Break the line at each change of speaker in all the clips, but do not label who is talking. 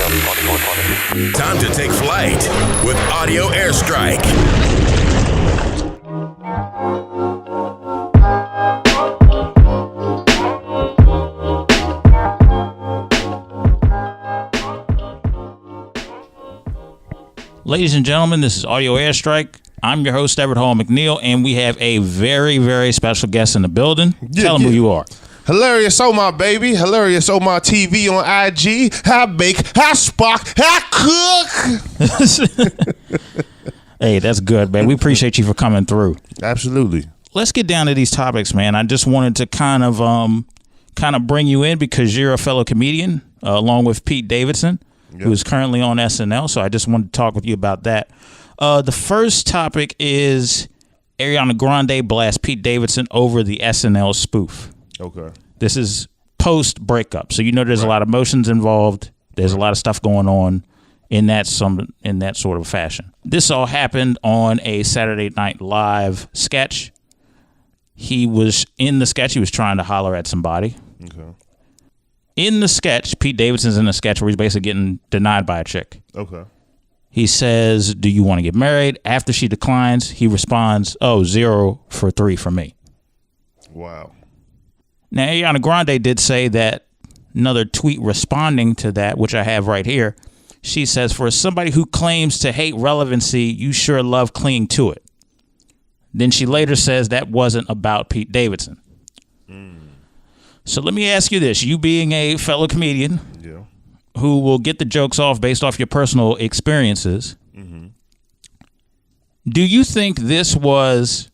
Time to take flight with Audio Airstrike.
Ladies and gentlemen, this is Audio Airstrike. I'm your host, Everett Hall-McNeill, and we have a very, very special guest in the building. Tell them who you are.
Hilarious Omar, baby. Hilarious Omar TV on IG. I bake, I spark, I cook.
Hey, that's good, man. We appreciate you for coming through.
Absolutely.
Let's get down to these topics, man. I just wanted to kind of bring you in because you're a fellow comedian, along with Pete Davidson, who is currently on SNL. So I just wanted to talk with you about that. The first topic is Ariana Grande blasts Pete Davidson over the SNL spoof.
Okay.
This is post breakup, so you know there's a lot of emotions involved. There's a lot of stuff going on in that sort of fashion. This all happened on a Saturday Night Live sketch. He was in the sketch. He was trying to holler at somebody. Okay. In the sketch, Pete Davidson's in a sketch where he's basically getting denied by a chick. Okay. He says, "Do you want to get married?" After she declines, he responds, "Oh, 0 for 3 for me."
Wow.
Now, Ariana Grande did say that another tweet responding to that, which I have right here. She says, "For somebody who claims to hate relevancy, you sure love clinging to it." Then she later says that wasn't about Pete Davidson. So let me ask you this. You being a fellow comedian who will get the jokes off based off your personal experiences, do you think this was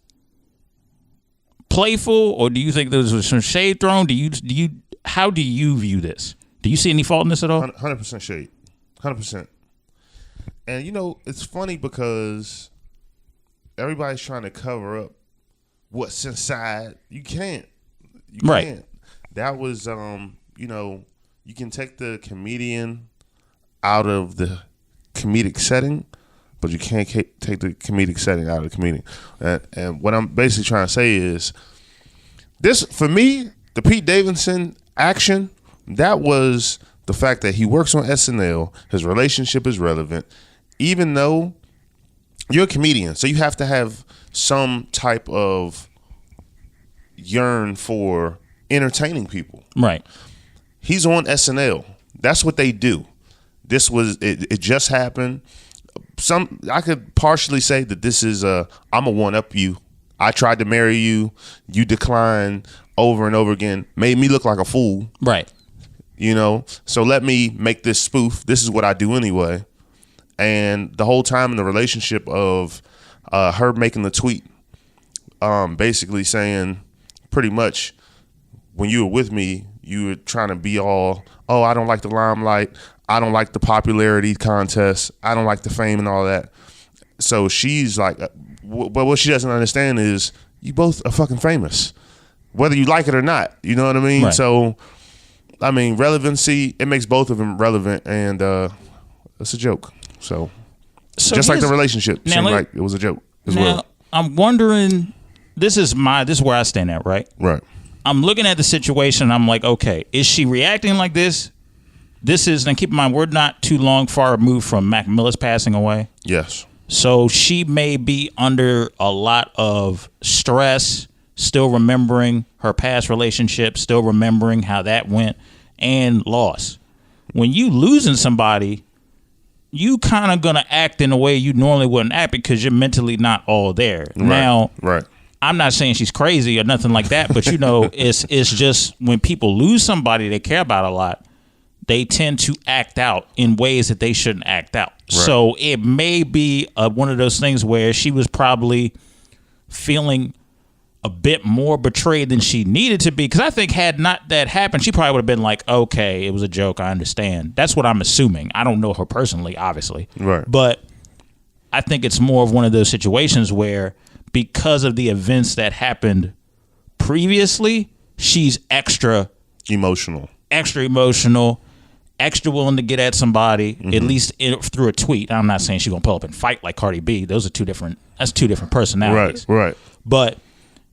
playful, or do you think there was some shade thrown? How do you view this? Do you see any fault in this at all?
100% shade. 100%. And you know, it's funny because everybody's trying to cover up what's inside. You can't.
Right.
That was, you know, you can take the comedian out of the comedic setting, but you can't take the comedic setting out of the comedian. And what I'm basically trying to say is, this, for me, the Pete Davidson action, that was the fact that he works on SNL, his relationship is relevant, even though you're a comedian, so you have to have some type of yearn for entertaining people.
Right.
He's on SNL. That's what they do. This was it just happened. I could partially say that this is I'm a one up you. I tried to marry you. You declined over and over again. Made me look like a fool.
Right.
You know, so let me make this spoof. This is what I do anyway. And the whole time in the relationship of her making the tweet, basically saying pretty much, when you were with me, you were trying to be all, oh, I don't like the limelight. I don't like the popularity contest. I don't like the fame and all that. So she's like, but what she doesn't understand is you both are fucking famous, whether you like it or not. You know what I mean?
Right.
So, I mean, relevancy, it makes both of them relevant, and it's a joke. So just like the relationship seemed like it was a joke as well.
I'm wondering, this is where I stand at, right?
Right.
I'm looking at the situation. I'm like, okay, is she reacting like this? This is, and keep in mind, we're not too far removed from Mac Miller's passing away.
Yes.
So she may be under a lot of stress, still remembering her past relationship, still remembering how that went, and loss. When you losing somebody, you kind of gonna act in a way you normally wouldn't act because you're mentally not all there.
Right.
Now,
right.
I'm not saying she's crazy or nothing like that, but you know, it's just when people lose somebody they care about a lot, they tend to act out in ways that they shouldn't act out. Right. So it may be one of those things where she was probably feeling a bit more betrayed than she needed to be. Because I think had not that happened, she probably would have been like, okay, it was a joke. I understand. That's what I'm assuming. I don't know her personally, obviously.
Right.
But I think it's more of one of those situations where because of the events that happened previously, she's extra emotional, extra willing to get at somebody, at least through a tweet. I'm not saying she's going to pull up and fight like Cardi B. That's two different personalities.
Right.
But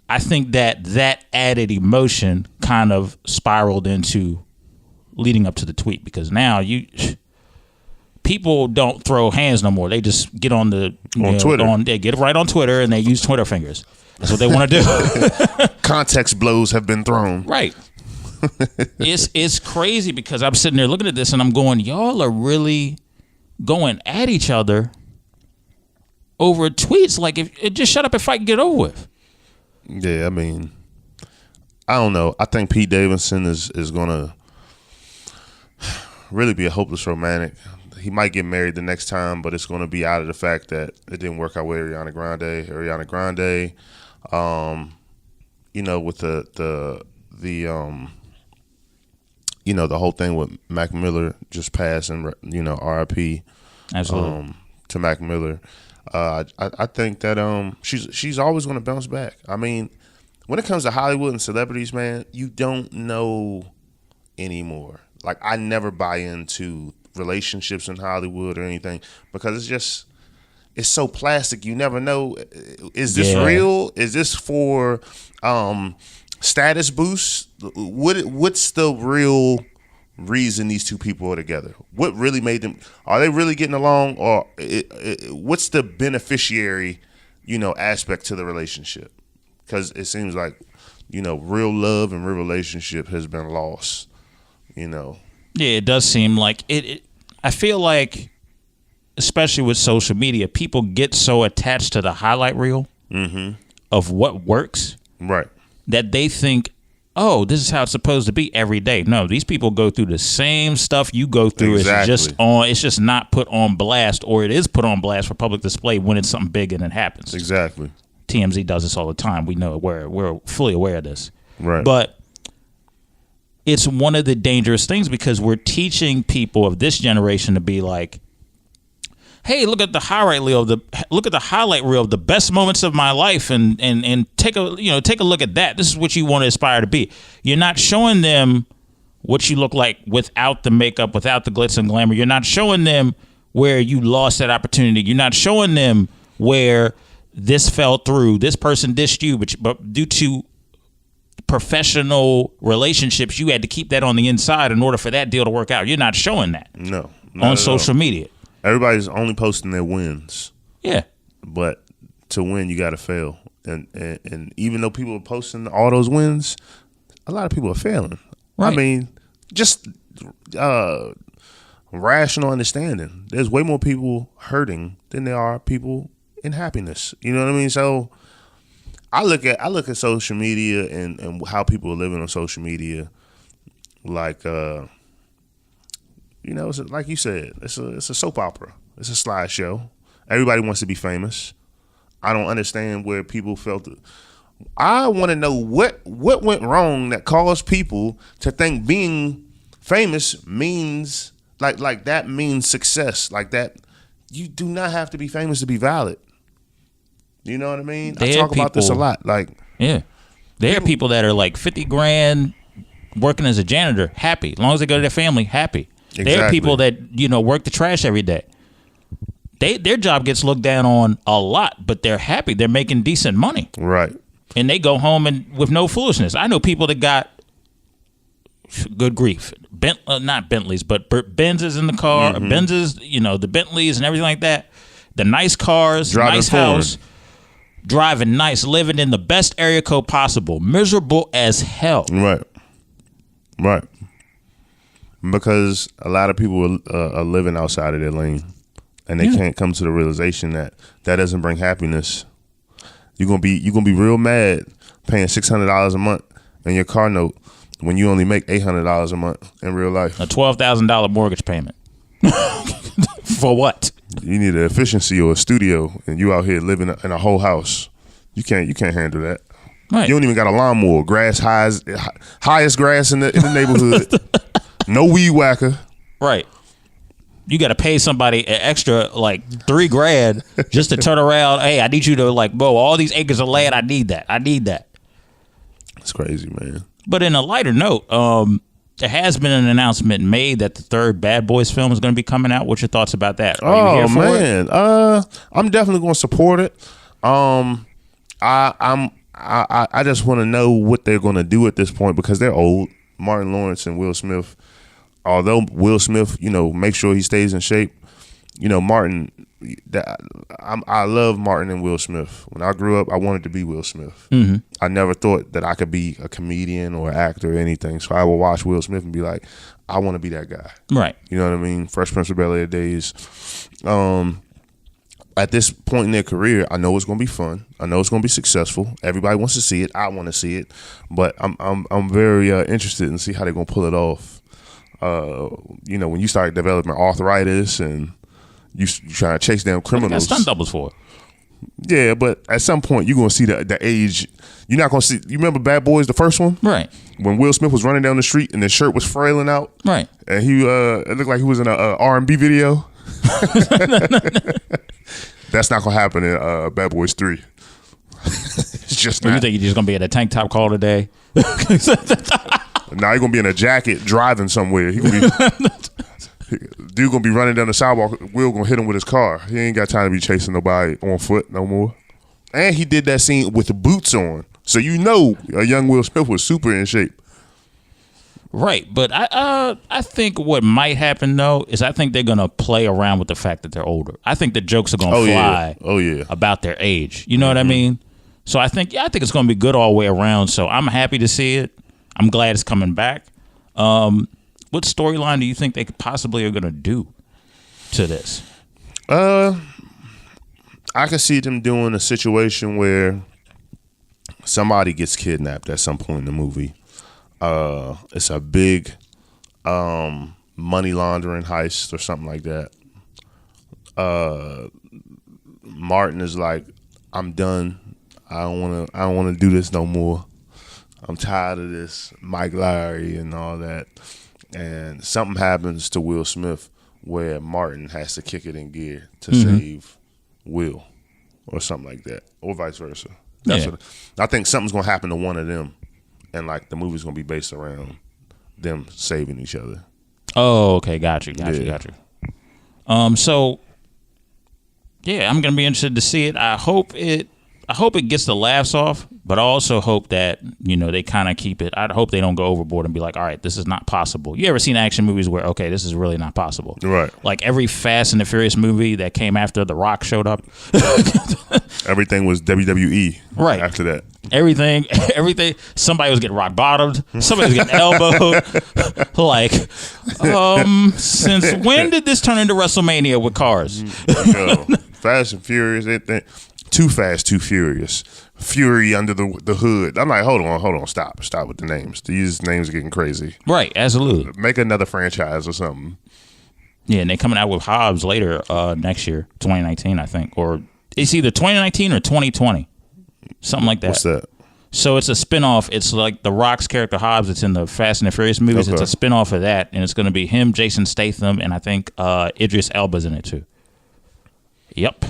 I think that added emotion kind of spiraled into leading up to the tweet, because now people don't throw hands no more. They just get on the
Twitter.
They get it right on Twitter, and they use Twitter fingers. That's what they want to do.
Context blows have been thrown.
Right. It's crazy because I'm sitting there looking at this and I'm going, y'all are really going at each other over tweets. Like, if just shut up and fight and get over with.
Yeah, I mean, I don't know. I think Pete Davidson is going to really be a hopeless romantic. He might get married the next time, but it's going to be out of the fact that it didn't work out with Ariana Grande. With the whole thing with Mac Miller just passing, RIP.
Absolutely.
To Mac Miller. I think that she's always going to bounce back. I mean, when it comes to Hollywood and celebrities, man, you don't know anymore. Like, I never buy into relationships in Hollywood or anything because it's so plastic. You never know. Is this real? Is this for status boost? What's the real reason these two people are together? What really made them? Are they really getting along, or what's the beneficiary, aspect to the relationship? Because it seems like, real love and real relationship has been lost. Yeah,
it does seem like it. I feel like, especially with social media, people get so attached to the highlight reel of what works,
right?
That they think, oh, this is how it's supposed to be every day. No, these people go through the same stuff you go through.
Exactly.
It's just not put on blast, or it is put on blast for public display when it's something big and it happens.
Exactly.
TMZ does this all the time. We know it. We're fully aware of this.
Right.
But it's one of the dangerous things because we're teaching people of this generation to be like, hey, look at the highlight reel of the best moments of my life, and take a look at that. This is what you want to aspire to be. You're not showing them what you look like without the makeup, without the glitz and glamour. You're not showing them where you lost that opportunity. You're not showing them where this fell through. This person dissed you, but due to professional relationships, you had to keep that on the inside in order for that deal to work out. You're not showing that.
No,
on social media.
Everybody's only posting their wins.
Yeah.
But to win, you got to fail. And even though people are posting all those wins, a lot of people are failing.
Right.
I mean, just rational understanding. There's way more people hurting than there are people in happiness. You know what I mean? So I look at social media and how people are living on social media like it's like you said, it's a soap opera. It's a slideshow. Everybody wants to be famous. I don't understand where people felt it. I want to know what went wrong that caused people to think being famous means like that means success. Like that, you do not have to be famous to be valid. You know what I mean? I talk about this a lot. Like,
yeah, there are people that are like $50,000 working as a janitor, happy. As long as they go to their family, happy.
Exactly.
There are people that work the trash every day. Their job gets looked down on a lot, but they're happy. They're making decent money.
Right.
And they go home and with no foolishness. I know people that got good grief. Not Bentleys, but Benzes in the car. Benzes, the Bentleys and everything like that. The nice cars,
driving
nice
forward.
house, driving nice, living in the best area code possible. Miserable as hell.
Right. Right. Because a lot of people are living outside of their lane, and they can't come to the realization that doesn't bring happiness. You're gonna be real mad paying $600 a month in your car note when you only make $800 a month in real life.
A $12,000 mortgage payment. For what?
You need an efficiency or a studio, and you out here living in a whole house. You can't handle that.
Right.
You don't even got a lawnmower. Highest grass in the neighborhood. No weed whacker.
Right. You got to pay somebody an extra like $3,000 just to turn around. Hey, I need you to mow all these acres of land. I need that.
It's crazy, man.
But in a lighter note, there has been an announcement made that the third Bad Boys film is going to be coming out. What's your thoughts about that? Are you here for it?
I'm definitely going to support it. I just want to know what they're going to do at this point because they're old. Martin Lawrence and Will Smith. Although Will Smith, make sure he stays in shape, Martin. I love Martin and Will Smith. When I grew up, I wanted to be Will Smith.
Mm-hmm.
I never thought that I could be a comedian or actor or anything. So I would watch Will Smith and be like, I want to be that guy.
Right.
You know what I mean? Fresh Prince of Bel-Air days. At this point in their career, I know it's going to be fun. I know it's going to be successful. Everybody wants to see it. I want to see it, but I'm very interested in see how they're going to pull it off. When you start developing arthritis and you trying to chase down criminals,
stunt doubles for it.
Yeah, but at some point you're going to see the age. You're not going to see. You remember Bad Boys, the first one,
right? When
Will Smith was running down the street and his shirt was frailing out,
right?
And he it looked like he was in a R&B video. That's not gonna happen in Bad Boys 3. It's just not.
You think you're just gonna be at a tank top call today?
Now you're gonna be in a jacket driving somewhere. Dude gonna be running down the sidewalk. Will gonna hit him with his car. He ain't got time to be chasing nobody on foot no more. And he did that scene with the boots on, so a young Will Smith was super in shape.
Right, but I think what might happen though is I think they're gonna play around with the fact that they're older. I think the jokes are gonna fly. About their age. You know what I mean? So I think it's gonna be good all the way around. So I'm happy to see it. I'm glad it's coming back. What storyline do you think they possibly are gonna do to this?
I can see them doing a situation where somebody gets kidnapped at some point in the movie. It's a big money laundering heist or something like that. Martin is like, I'm done. I don't wanna do this no more. I'm tired of this Mike Lowry and all that. And something happens to Will Smith where Martin has to kick it in gear to save Will or something like that, or vice versa. I think something's gonna happen to one of them. And like the movie's gonna be based around them saving each other.
Oh, okay, got you. So yeah, I'm gonna be interested to see it. I hope it gets the laughs off, but I also hope that they kind of keep it. I hope they don't go overboard and be like, all right, this is not possible. You ever seen action movies where this is really not possible? Right. Like every Fast and the Furious movie that came after The Rock showed up.
Everything was WWE.
Right.
After that.
Everything. Somebody was getting rock bottomed. Somebody was getting elbowed. Like, since when did this turn into WrestleMania with cars?
Fast and Furious. Too Fast, Too Furious. Fury under the hood. I'm like, hold on, stop with the names. These names are getting crazy.
Right, absolutely.
Make another franchise or something.
Yeah, and they're coming out with Hobbs later next year, 2019, I think, or it's either 2019 or 2020, something like that.
What's that?
So it's a spinoff. It's like the Rock's character Hobbs. It's in the Fast and the Furious movies. Okay. It's a spinoff of that, and it's going to be him, Jason Statham, and I think Idris Elba's in it too. Yep.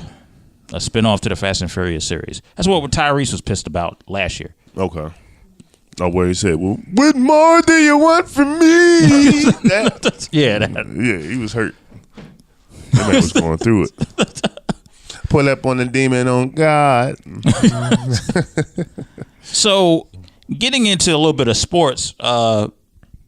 A spinoff to the Fast and Furious series. That's what Tyrese was pissed about last year.
Okay. Oh, where he said, well, what more do you want from me?
Yeah,
he was hurt. That man was going through it. Pull up on the demon on God.
So, getting into a little bit of sports,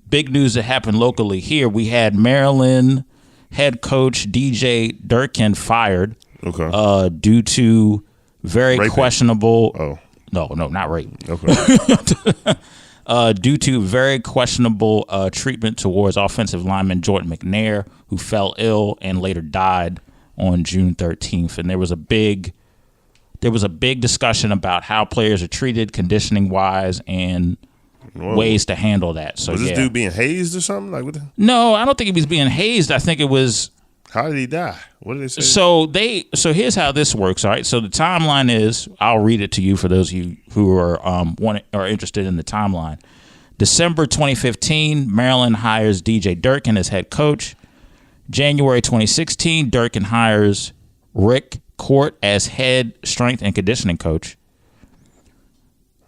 big news that happened locally here. We had Maryland head coach DJ Durkin fired.
Okay.
Due to very
Raping.
Questionable.
Oh.
No, not rape.
Okay.
Due to very questionable treatment towards offensive lineman Jordan McNair, who fell ill and later died on June 13th. And there was a big discussion about how players are treated conditioning wise and ways to handle that. So
was this dude being hazed or something? Like what?
No, I don't think he was being hazed. I think it was.
How did he die? What did they say?
So here's how this works. All right. So the timeline is, I'll read it to you for those of you who are interested in the timeline. December 2015, Maryland hires DJ Durkin as head coach. January 2016, Durkin hires Rick Court as head strength and conditioning coach.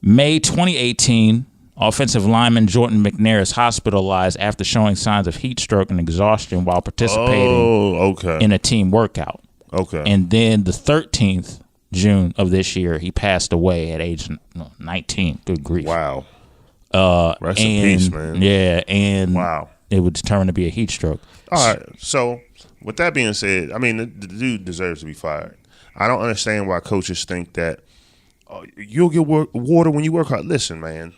May 2018, offensive lineman Jordan McNair is hospitalized after showing signs of heat stroke and exhaustion while participating in a team workout. Okay. And then the 13th June of this year, he passed away at age 19. Good grief.
Wow. Rest in peace, man.
Yeah, and
wow.
It was determined to be a heat stroke.
All right. So With that being said, I mean, the dude deserves to be fired. I don't understand why coaches think that you'll get water when you work hard. Listen, man,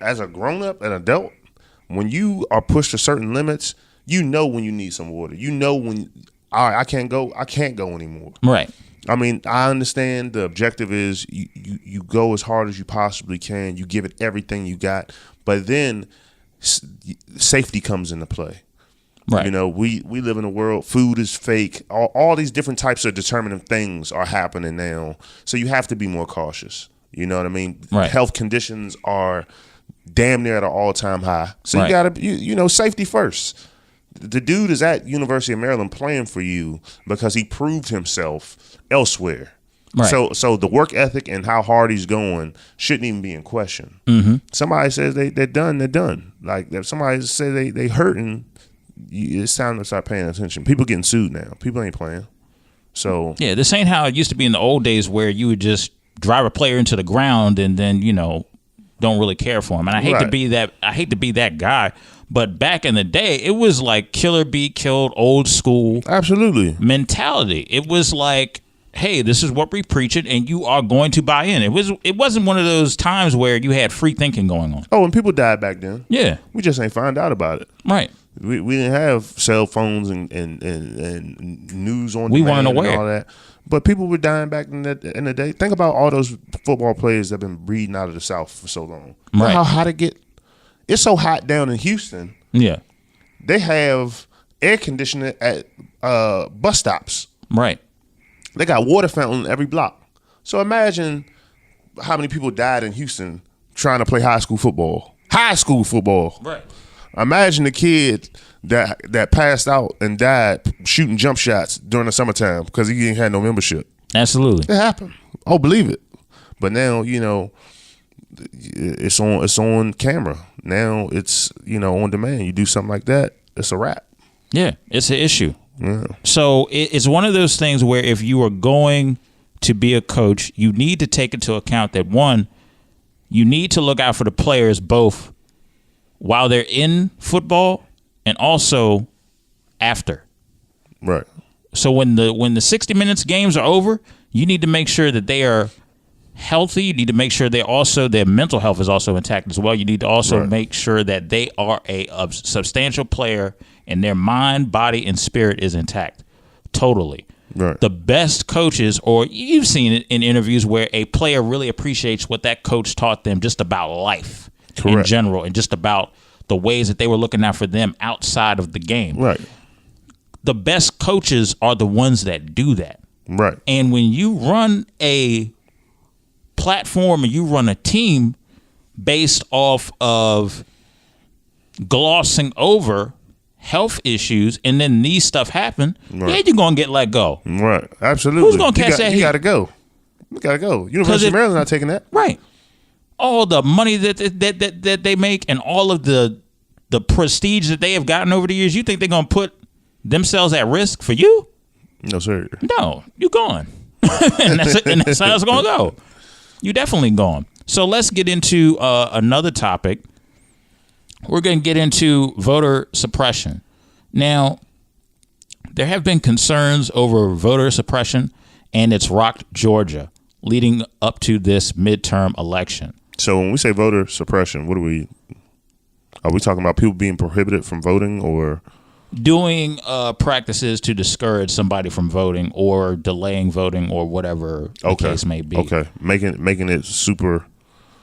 as a grown-up, an adult, when you are pushed to certain limits, you know when you need some water. You know when, all right, I can't go anymore.
Right.
I mean, I understand the objective is you go as hard as you possibly can. You give it everything you got. But then safety comes into play.
Right.
You know, we live in a world, food is fake. All these different types of determinative things are happening now. So you have to be more cautious. You know what I mean?
Right.
Health conditions are damn near at an all-time high. So
right.
you got to, you know, safety first. The dude is at University of Maryland playing for you because he proved himself elsewhere.
Right.
So the work ethic and how hard he's going shouldn't even be in question.
Mm-hmm.
Somebody says they're done, they're done. Like if somebody says they hurting, it's time to start paying attention. People getting sued now. People ain't playing. So
yeah, this ain't how it used to be in the old days where you would just drive a player into the ground and then, you know, don't really care for him. And I hate to be that. I hate to be that guy. But back in the day, it was like kill or be killed, old school
absolutely
mentality. It was like, hey, this is what we preach it, and you are going to buy in. It wasn't one of those times where you had free thinking going on.
Oh, and people died back then.
Yeah,
we just ain't find out about it.
Right.
We didn't have cell phones and news on. We
weren't aware
and all that. But people were dying back in the day. Think about all those football players that have been breeding out of the South for so long.
Right.
How hot it get? It's so hot down in Houston.
Yeah.
They have air conditioning at bus stops.
Right.
They got water fountain every block. So imagine how many people died in Houston trying to play high school football. High school football.
Right.
Imagine the kid that passed out and died shooting jump shots during the summertime because he ain't had no membership.
Absolutely.
It happened. Oh, believe it. But now, you know, it's on camera. Now it's, you know, on demand. You do something like that, it's a wrap.
Yeah, it's an issue.
Yeah.
So it's one of those things where if you are going to be a coach, you need to take into account that, one, you need to look out for the players both while they're in football and also after.
Right.
So when the 60 minutes games are over, you need to make sure that they are healthy. You need to make sure their mental health is also intact as well. You need to also make sure that they are a substantial player and their mind, body, and spirit is intact. Totally.
Right.
The best coaches, or you've seen it in interviews where a player really appreciates what that coach taught them just about life in general and just about the ways that they were looking out for them outside of the game.
Right.
The best coaches are the ones that do that.
Right.
And when you run a platform and you run a team based off of glossing over health issues and then these stuff happen, yeah, you're going to get let go.
Right. Absolutely.
Who's going to catch that heat?
You got to go. You got to go. University of Maryland not taking that.
Right. All the money that they make and all of the prestige that they have gotten over the years, you think they're going to put themselves at risk for you?
No, sir.
No, you're gone. and that's how it's going to go. You definitely gone. So let's get into another topic. We're going to get into voter suppression. Now, there have been concerns over voter suppression, and it's rocked Georgia leading up to this midterm election.
So when we say voter suppression, are we talking about people being prohibited from voting or
doing practices to discourage somebody from voting or delaying voting or whatever the case may be?
Okay, making it super.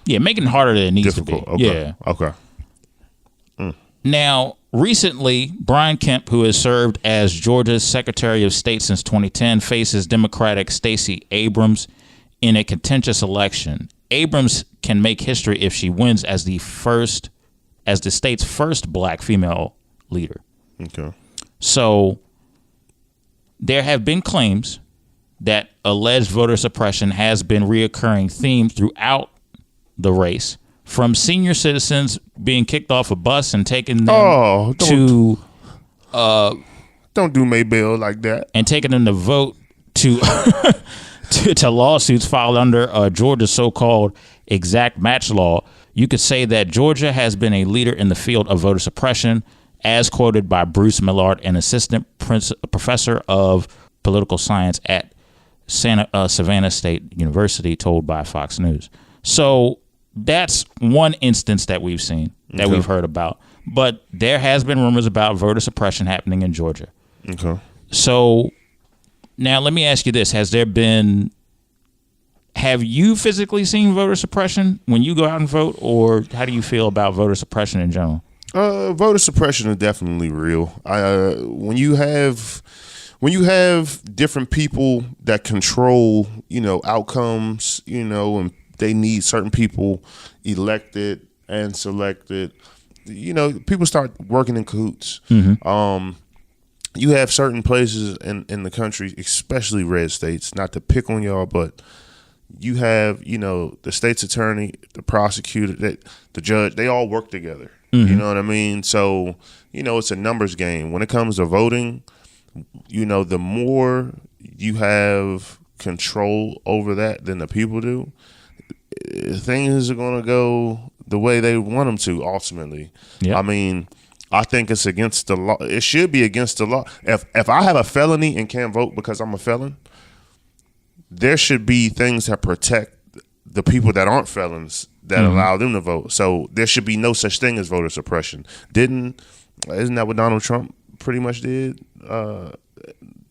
Yeah, making it harder than it needs
difficult.
to be.
Okay.
Yeah.
Okay.
Now, recently, Brian Kemp, who has served as Georgia's Secretary of State since 2010, faces Democratic Stacey Abrams in a contentious election. Abrams can make history if she wins as the state's first black female leader.
Okay.
So there have been claims that alleged voter suppression has been a reoccurring theme throughout the race, from senior citizens being kicked off a bus and taking them to
don't do Maybell like that,
and taking them to vote to to lawsuits filed under Georgia's so-called exact match law. You could say that Georgia has been a leader in the field of voter suppression as quoted by Bruce Millard, an assistant professor of political science at Savannah State University, told by Fox News. So that's one instance that we've seen, that we've heard about. But there has been rumors about voter suppression happening in Georgia.
Okay.
So now let me ask you this. Have you physically seen voter suppression when you go out and vote, or how do you feel about voter suppression in general?
Voter suppression is definitely real. When you have different people that control, outcomes, and they need certain people elected and selected, people start working in cahoots.
Mm-hmm.
You have certain places in the country, especially red states, not to pick on y'all, but you have, the state's attorney, the prosecutor, the judge, they all work together. Mm-hmm. You know what I mean? So, it's a numbers game. When it comes to voting, the more you have control over that than the people do, things are going to go the way they want them to ultimately. Yep. I mean, I think it's against the law. It should be against the law. If I have a felony and can't vote because I'm a felon, there should be things that protect the people that aren't felons that allow them to vote. So there should be no such thing as voter suppression. Isn't that what Donald Trump pretty much did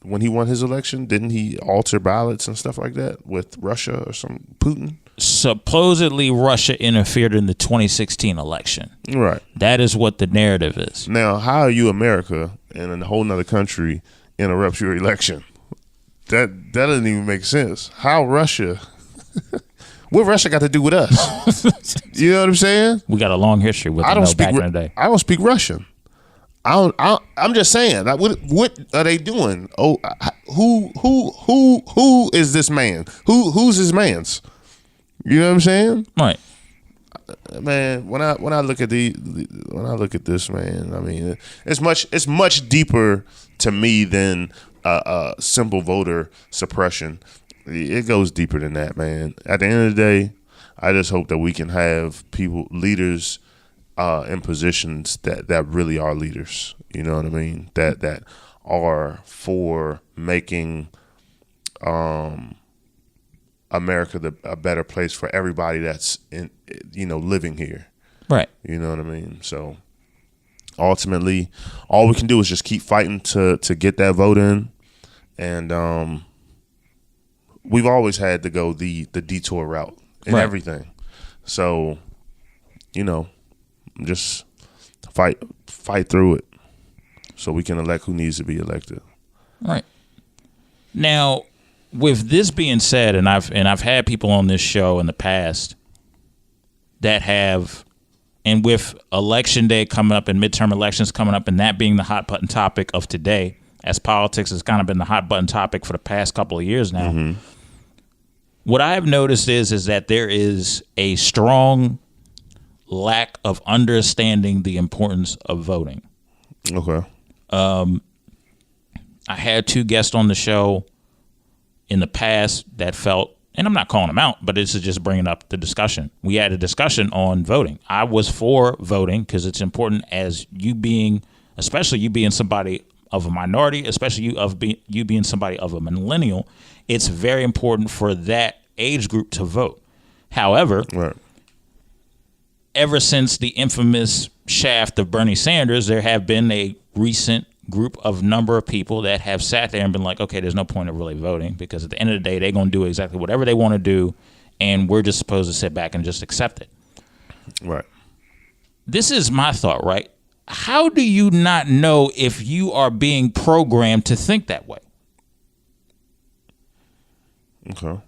when he won his election? Didn't he alter ballots and stuff like that with Russia or Putin?
Supposedly Russia interfered in the 2016 election.
Right.
That is what the narrative is.
Now, how are you, America, and a whole nother country interrupts your election? That doesn't even make sense. How Russia? What Russia got to do with us? You know what I'm saying?
We got a long history with them back in the day.
I don't speak Russian. I'm just saying. What are they doing? Oh, who is this man? Who's his man's? You know what I'm saying?
Right.
Man, when I look at this, man, I mean, it's much deeper to me than simple voter suppression. It goes deeper than that, man. At the end of the day, I just hope that we can have leaders in positions that really are leaders. You know what I mean? That are for making America a better place for everybody that's living here.
Right.
You know what I mean? So ultimately, all we can do is just keep fighting to get that vote in, and we've always had to go the detour route in everything. So, just fight through it so we can elect who needs to be elected.
Right. Now, with this being said, and I've had people on this show in the past that have, and with election day coming up and midterm elections coming up, and that being the hot button topic of today, as politics has kind of been the hot button topic for the past couple of years now. Mm-hmm. What I have noticed is that there is a strong lack of understanding the importance of voting.
Okay.
I had two guests on the show in the past that felt, and I'm not calling them out, but this is just bringing up the discussion. We had a discussion on voting. I was for voting because it's important, as especially you being somebody of a minority, especially you being somebody of a millennial. It's very important for that age group to vote. However, ever since the infamous shaft of Bernie Sanders, there have been a recent number of people that have sat there and been like, okay, there's no point of really voting, because at the end of the day, they're going to do exactly whatever they want to do, and we're just supposed to sit back and just accept it.
Right.
This is my thought, right? How do you not know if you are being programmed to think that way?
Okay.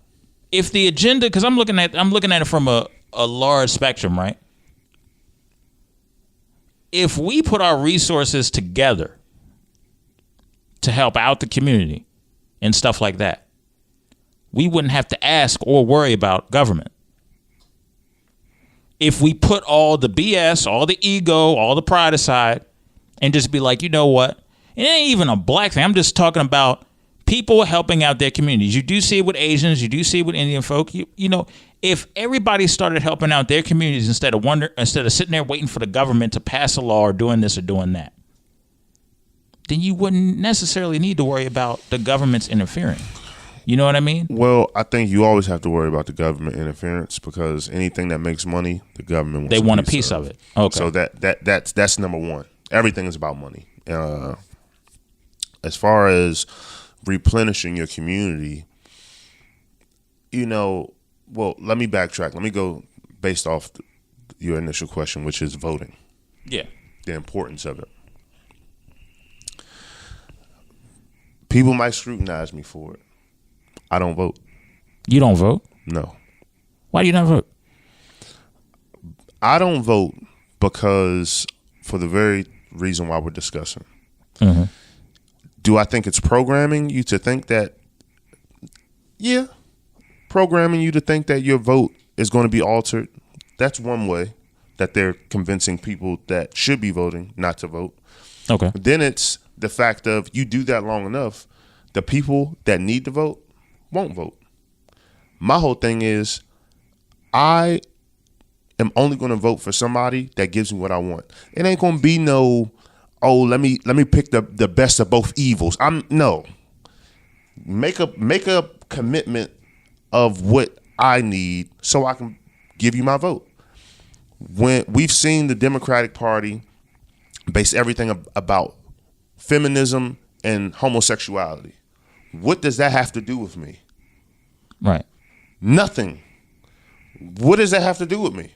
If the agenda, because I'm looking at it from a large spectrum, right? If we put our resources together to help out the community and stuff like that, we wouldn't have to ask or worry about government. If we put all the BS, all the ego, all the pride aside, and just be like, you know what? It ain't even a black thing. I'm just talking about people helping out their communities. You do see it with Asians. You do see it with Indian folk. You know, if everybody started helping out their communities instead of sitting there waiting for the government to pass a law or doing this or doing that, then you wouldn't necessarily need to worry about the government's interfering. You know what I mean?
Well, I think you always have to worry about the government interference because anything that makes money, the government wants
want a piece of it. Okay.
So that's number one. Everything is about money. As far as replenishing your community, well, let me backtrack. Let me go based off your initial question, which is voting.
Yeah.
The importance of it. People might scrutinize me for it. I don't vote.
You don't vote?
No.
Why do you not vote?
I don't vote because for the very reason why we're discussing.
Mm-hmm.
Do I think it's programming you to think that? Yeah. Programming you to think that your vote is going to be altered. That's one way that they're convincing people that should be voting not to vote.
Okay.
Then it's the fact of you do that long enough, the people that need to vote won't vote. My whole thing is I am only going to vote for somebody that gives me what I want. It ain't going to be no, let me pick the best of both evils. No. Make a commitment of what I need so I can give you my vote. When we've seen the Democratic Party base everything about feminism and homosexuality. What does that have to do with me?
Right.
Nothing. What does that have to do with me?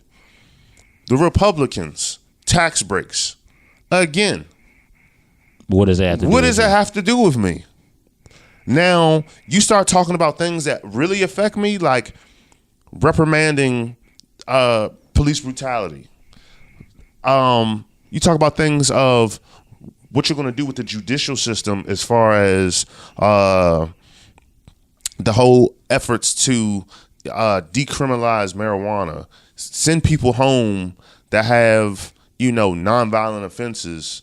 The Republicans, tax breaks. Again.
What does that have to do
What
with
does that have to do with me? Now, you start talking about things that really affect me, like reprimanding police brutality. You talk about things of what you're going to do with the judicial system as far as the whole efforts to decriminalize marijuana, send people home that have, nonviolent offenses,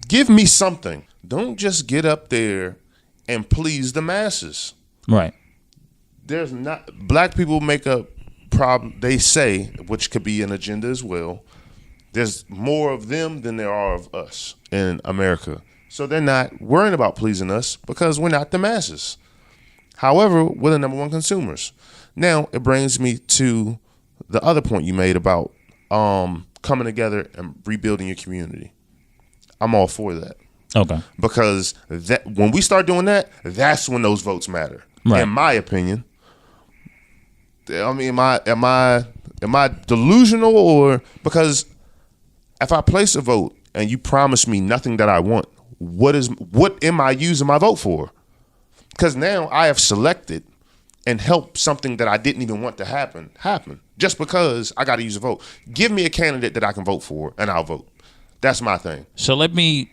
give me something. Don't just get up there and please the masses.
Right.
There's not, black people make a problem, they say, which could be an agenda as well. There's more of them than there are of us in America. So they're not worrying about pleasing us because we're not the masses. However, we're the number one consumers. Now, it brings me to the other point you made about coming together and rebuilding your community. I'm all for that.
Okay.
Because that when we start doing that, that's when those votes matter.
Right.
In my opinion. I mean, am I delusional or because if I place a vote and you promise me nothing that I want, what am I using my vote for? Because now I have selected and helped something that I didn't even want to happen just because I got to use a vote. Give me a candidate that I can vote for and I'll vote. That's my thing.
So let me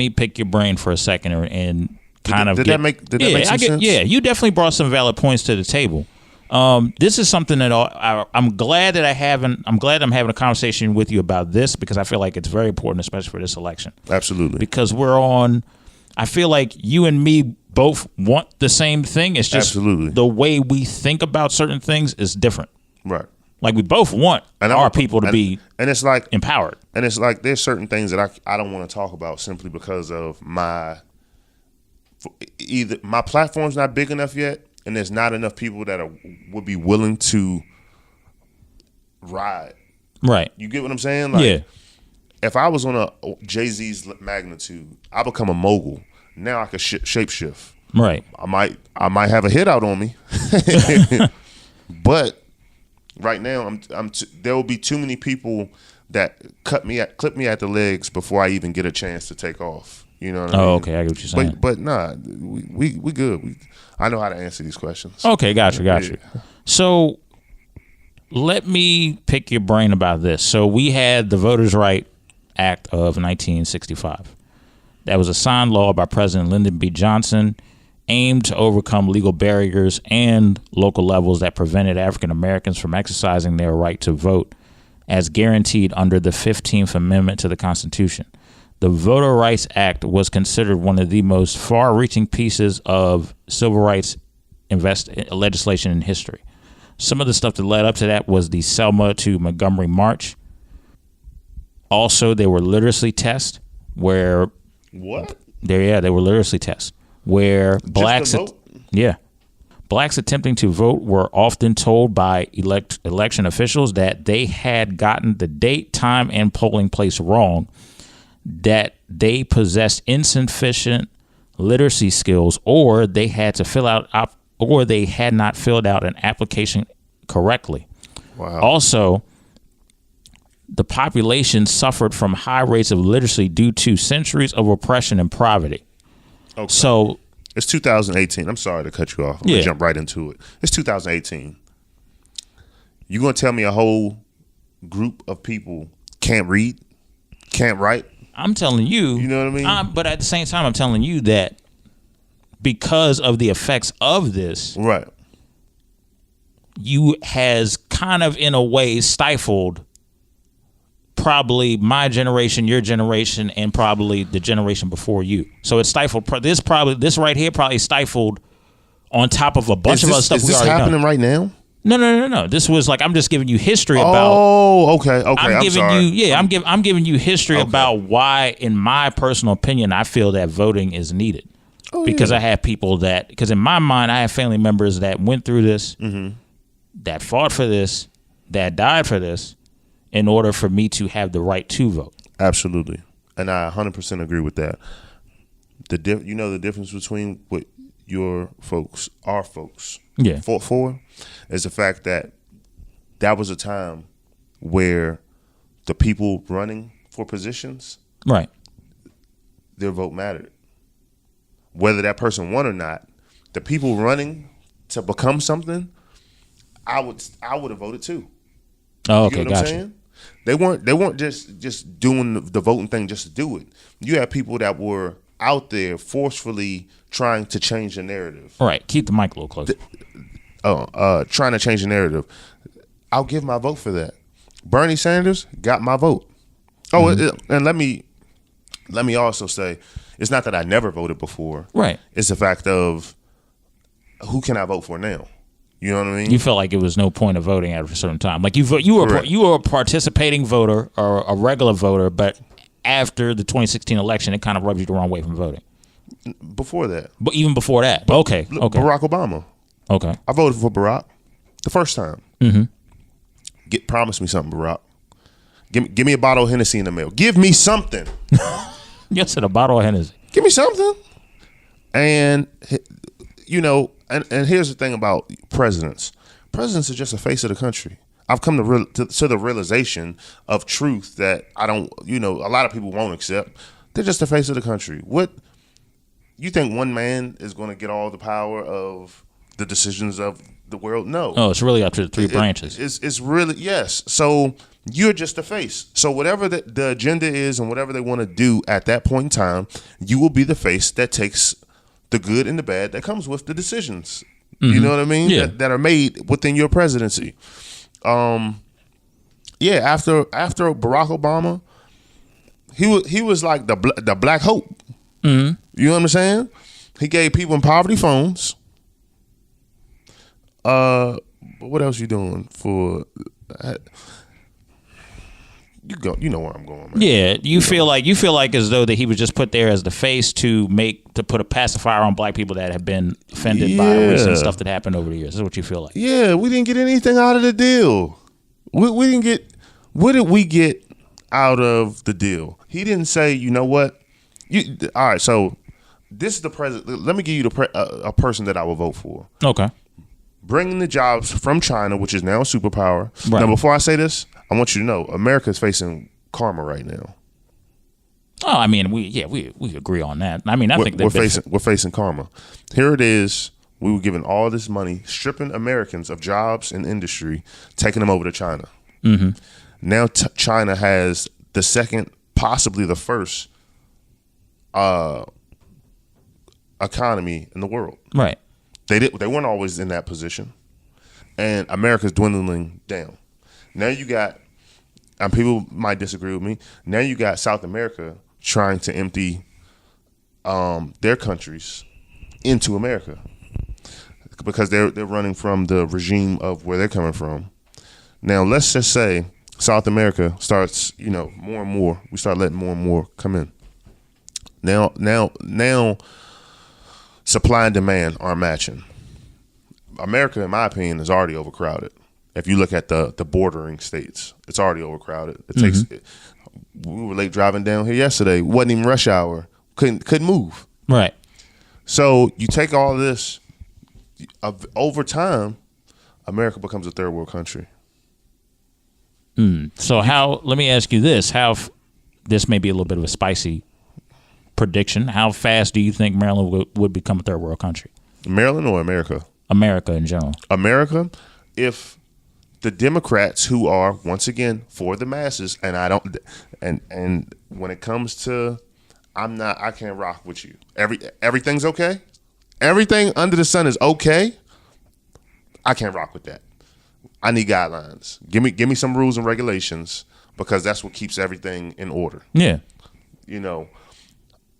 pick your brain for a second and kind of
did that make some sense?
Yeah, you definitely brought some valid points to the table. This is something that I'm glad that I'm having a conversation with you about this because I feel like it's very important, especially for this election.
Absolutely.
Because I feel like you and me both want the same thing. It's just
Absolutely.
The way we think about certain things is different.
Right.
Like we both want our people to be
and it's like
empowered.
And it's like there's certain things that I don't want to talk about simply because of either my platform's not big enough yet, and there's not enough people that would be willing to ride.
Right.
You get what I'm saying? Like,
yeah.
If I was on a Jay-Z's magnitude, I become a mogul. Now I could shapeshift.
Right.
I might have a hit out on me, but right now there will be too many people that clip me at the legs before I even get a chance to take off. You know what I mean?
Oh, okay, I get what you're saying.
But nah, we good. I know how to answer these questions.
Okay, got you. So let me pick your brain about this. So we had the Voters' Right Act of 1965. That was a signed law by President Lyndon B. Johnson aimed to overcome legal barriers and local levels that prevented African Americans from exercising their right to vote as guaranteed under the 15th Amendment to the Constitution. The Voter Rights Act was considered one of the most far-reaching pieces of civil rights legislation in history. Some of the stuff that led up to that was the Selma to Montgomery March. Also, there were literacy tests where
What?
they were literacy tests where blacks blacks attempting to vote were often told by election officials that they had gotten the date, time, and polling place wrong, that they possessed insufficient literacy skills, or they had not filled out an application correctly.
Wow.
Also, the population suffered from high rates of literacy due to centuries of oppression and poverty.
Okay.
So
it's 2018. I'm sorry to cut you off. I'm going to jump right into it. It's 2018. You going to tell me a whole group of people can't read, can't write?
I'm telling you.
You know what I mean?
But at the same time, I'm telling you that because of the effects of this,
right,
you has kind of in a way stifled probably my generation, your generation, and probably the generation before you. So it stifled this right here probably stifled on top of a bunch of other stuff we already know.
Is this happening right now?
No. This was like, I'm just giving you history about.
Oh, okay.
I'm giving you history about why, in my personal opinion, I feel that voting is needed. Because I have people because in my mind, I have family members that went through this, that fought for this, that died for this, in order for me to have the right to vote.
Absolutely. And I 100% agree with that. The difference between what your folks, our folks, fought for is the fact that was a time where the people running for positions,
right,
their vote mattered. Whether that person won or not, the people running to become something, I would have voted too.
Oh, okay,
you know what I'm saying? They weren't just doing the voting thing just to do it. You had people that were out there forcefully trying to change the narrative.
Right. Keep the mic a little closer.
Trying to change the narrative. I'll give my vote for that. Bernie Sanders got my vote. And let me also say, it's not that I never voted before.
Right.
It's the fact of who can I vote for now? You know what I mean?
You felt like it was no point of voting at a certain time. Like you were a participating voter or a regular voter, but after the 2016 election, it kind of rubbed you the wrong way from voting.
Before that.
But even before that. Okay.
Barack Obama.
Okay.
I voted for Barack the first time.
Mm-hmm.
Promise me something, Barack. Give me a bottle of Hennessy in the mail. Give me something.
You said a bottle of Hennessy.
Give me something. And, and here's the thing about presidents. Presidents are just a face of the country. I've come to the realization of truth that I don't, a lot of people won't accept. They're just the face of the country. What, you think one man is going to get all the power of the decisions of the world? No.
Oh, it's really up to the three branches.
It's really, yes. So you're just a face. So whatever the agenda is and whatever they want to do at that point in time, you will be the face that takes the good and the bad that comes with the decisions. You know what I mean?
Yeah.
That are made within your presidency. After Barack Obama, he was like the black hope. You know what I'm saying? He gave people in poverty phones. What else you doing for? You know where I'm going, man.
Yeah, you feel like as though that he was just put there as the face to put a pacifier on black people that have been offended by recent stuff that happened over the years. That's what you feel like. Yeah,
we didn't get anything out of the deal. We didn't get. What did we get out of the deal? He didn't say, you know what? All right, so this is the president. Let me give you a person that I will vote for.
Okay.
Bringing the jobs from China, which is now a superpower.
Right.
Now, before I say this, I want you to know America is facing karma right now.
Oh, I mean, we agree on that. I mean, I think
we're facing karma. Here it is. We were giving all this money, stripping Americans of jobs and industry, taking them over to China.
Mm-hmm.
Now China has the second, possibly the first, economy in the world.
Right.
They weren't always in that position, and America's dwindling down. Now you got, and people might disagree with me. Now you got South America trying to empty their countries into America because they're running from the regime of where they're coming from. Now let's just say South America starts, more and more. We start letting more and more come in. Now, supply and demand aren't matching. America, in my opinion, is already overcrowded. If you look at the bordering states, it's already overcrowded. It takes. We were late driving down here yesterday. Wasn't even rush hour. Couldn't move.
Right.
So you take all this. Over time, America becomes a third world country.
So let me ask you this, this may be a little bit of a spicy prediction. How fast do you think Maryland would become a third world country?
Maryland or America?
America in general. America,
if the Democrats, who are, once again, for the masses, and and when it comes to, I can't rock with you. Everything's okay? Everything under the sun is okay? I can't rock with that. I need guidelines. Give me some rules and regulations, because that's what keeps everything in order.
Yeah.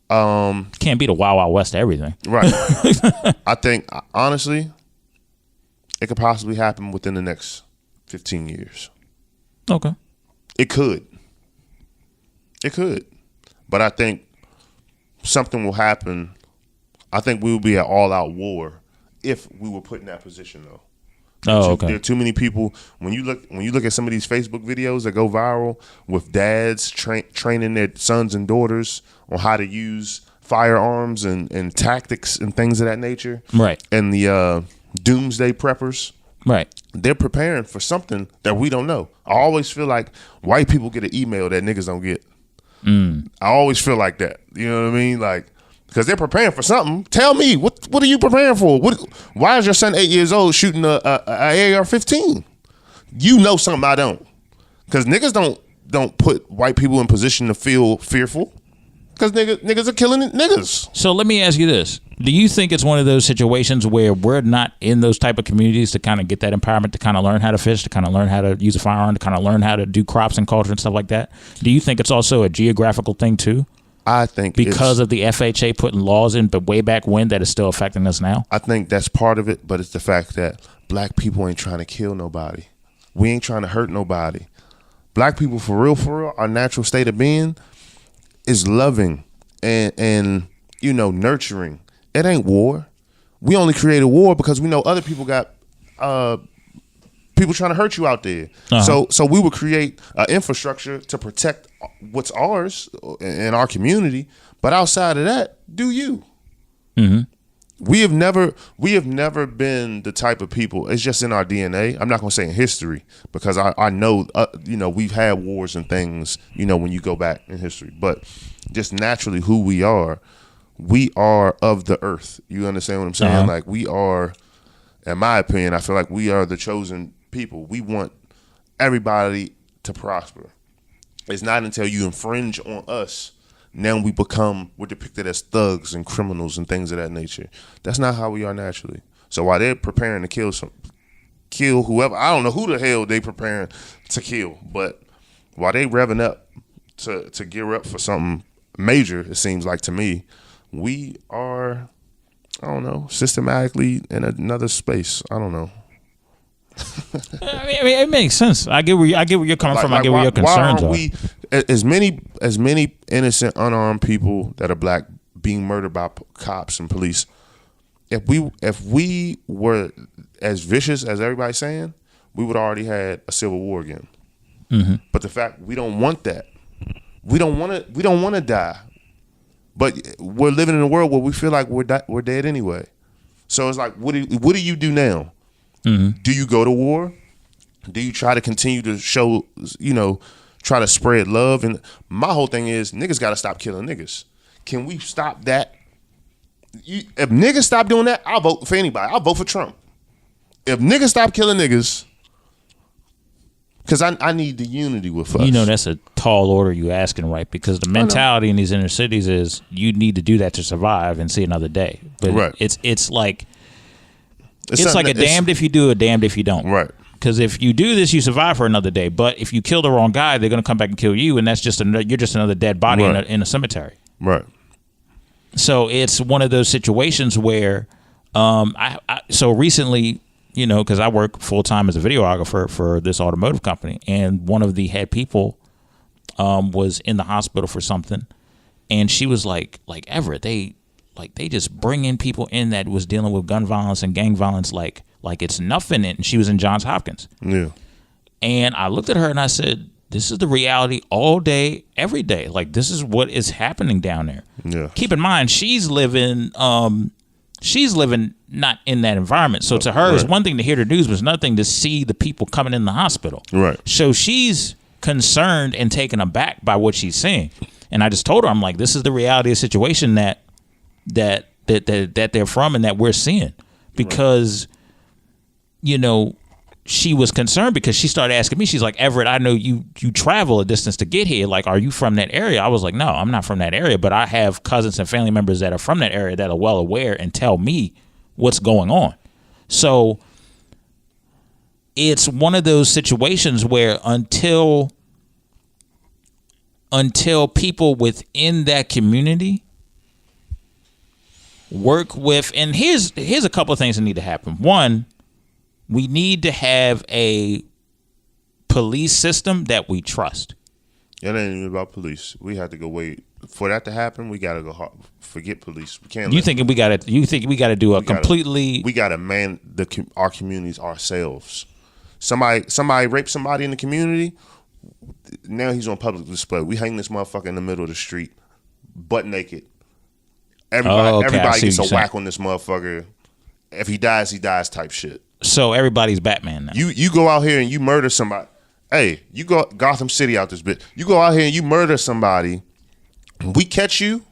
Can't
be the Wild Wild West to everything.
Right. I think, honestly, it could possibly happen within the next 15 years.
Okay.
It could. But I think something will happen. I think we will be at all-out war if we were put in that position, though.
Okay.
There are too many people. When you look at some of these Facebook videos that go viral with dads training their sons and daughters on how to use firearms and tactics and things of that nature.
Right.
And the doomsday preppers.
Right.
They're preparing for something that we don't know. I always feel like white people get an email that niggas don't get. I always feel like that. You know what I mean? Like, because they're preparing for something. Tell me, what are you preparing for? Why is your son 8 years old shooting a AR-15? You know something I don't. Because niggas don't put white people in position to feel fearful. Because niggas are killing niggas.
So let me ask you this. Do you think it's one of those situations where we're not in those type of communities to kind of get that empowerment, to kind of learn how to fish, to kind of learn how to use a firearm, to kind of learn how to do crops and culture and stuff like that? Do you think it's also a geographical thing too?
I think
because of the FHA putting laws in, but way back when, that is still affecting us now.
I think that's part of it, but it's the fact that black people ain't trying to kill nobody. We ain't trying to hurt nobody. Black people, for real, our natural state of being is loving and nurturing. It ain't war. We only created war because we know other people got people trying to hurt you out there. So we would create an infrastructure to protect what's ours in our community. But outside of that, do you? Mm-hmm. We have never been the type of people. It's just in our DNA. I'm not going to say in history, because I know we've had wars and things. When you go back in history, but just naturally who we are of the earth. You understand what I'm saying? Like, we are, in my opinion, I feel like we are the chosen people. We want everybody to prosper. It's not until you infringe on us, now we're depicted as thugs and criminals and things of that nature. That's not how we are naturally. So while they're preparing to kill whoever, I don't know who the hell they preparing to kill, but while they revving up to gear up for something major, it seems like to me, we are, I don't know, systematically in another space. I don't know.
I mean, it makes sense. I get where you're coming from. I get where your concerns are.
We, as many innocent, unarmed people that are black being murdered by cops and police, if we were as vicious as everybody's saying, we would already had a civil war again. Mm-hmm. But the fact we don't want that, we don't want to die, but we're living in a world where we feel like we're dead anyway. So it's like, what do you do now? Mm-hmm. Do you go to war? Do you try to continue to show, try to spread love? And my whole thing is, niggas got to stop killing niggas. Can we stop that? If niggas stop doing that, I'll vote for anybody. I'll vote for Trump. If niggas stop killing niggas, because I need the unity with us.
That's a tall order you asking, right? Because the mentality in these inner cities is you need to do that to survive and see another day. But
right.
It's like a damned if you do, a damned if you don't.
Right.
Because if you do this, you survive for another day. But if you kill the wrong guy, they're going to come back and kill you, and that's you're just another dead body in a cemetery.
Right.
So it's one of those situations where, so recently, you know, because I work full time as a videographer for this automotive company, and one of the head people was in the hospital for something, and she was like Everett, they just bring in people in that was dealing with gun violence and gang violence like it's nothing. And she was in Johns Hopkins.
Yeah.
And I looked at her and I said, this is the reality all day, every day. Like, this is what is happening down there.
Yeah.
Keep in mind, she's living not in that environment. So to her, it's one thing to hear the news, but it's another thing to see the people coming in the hospital.
Right.
So she's concerned and taken aback by what she's seeing. And I just told her, I'm like, this is the reality of the situation that they're from and that we're seeing. Because, you know, she was concerned because she started asking me, she's like, Everett, I know you travel a distance to get here. Like, are you from that area? I was like, no, I'm not from that area, but I have cousins and family members that are from that area that are well aware and tell me what's going on. So it's one of those situations where until people within that community work with, and here's a couple of things that need to happen. One, we need to have a police system that we trust.
It ain't even about police. We have to go wait for that to happen. We gotta go forget police. We can't. You think we gotta
do a completely?
We gotta man our communities ourselves. Somebody raped somebody in the community. Now he's on public display. We hang this motherfucker in the middle of the street, butt naked. Everybody gets a whack on this motherfucker. If he dies, he dies type shit.
So everybody's Batman now.
You go out here and you murder somebody. Hey, you go Gotham City out this bitch. You go out here and you murder somebody. We catch you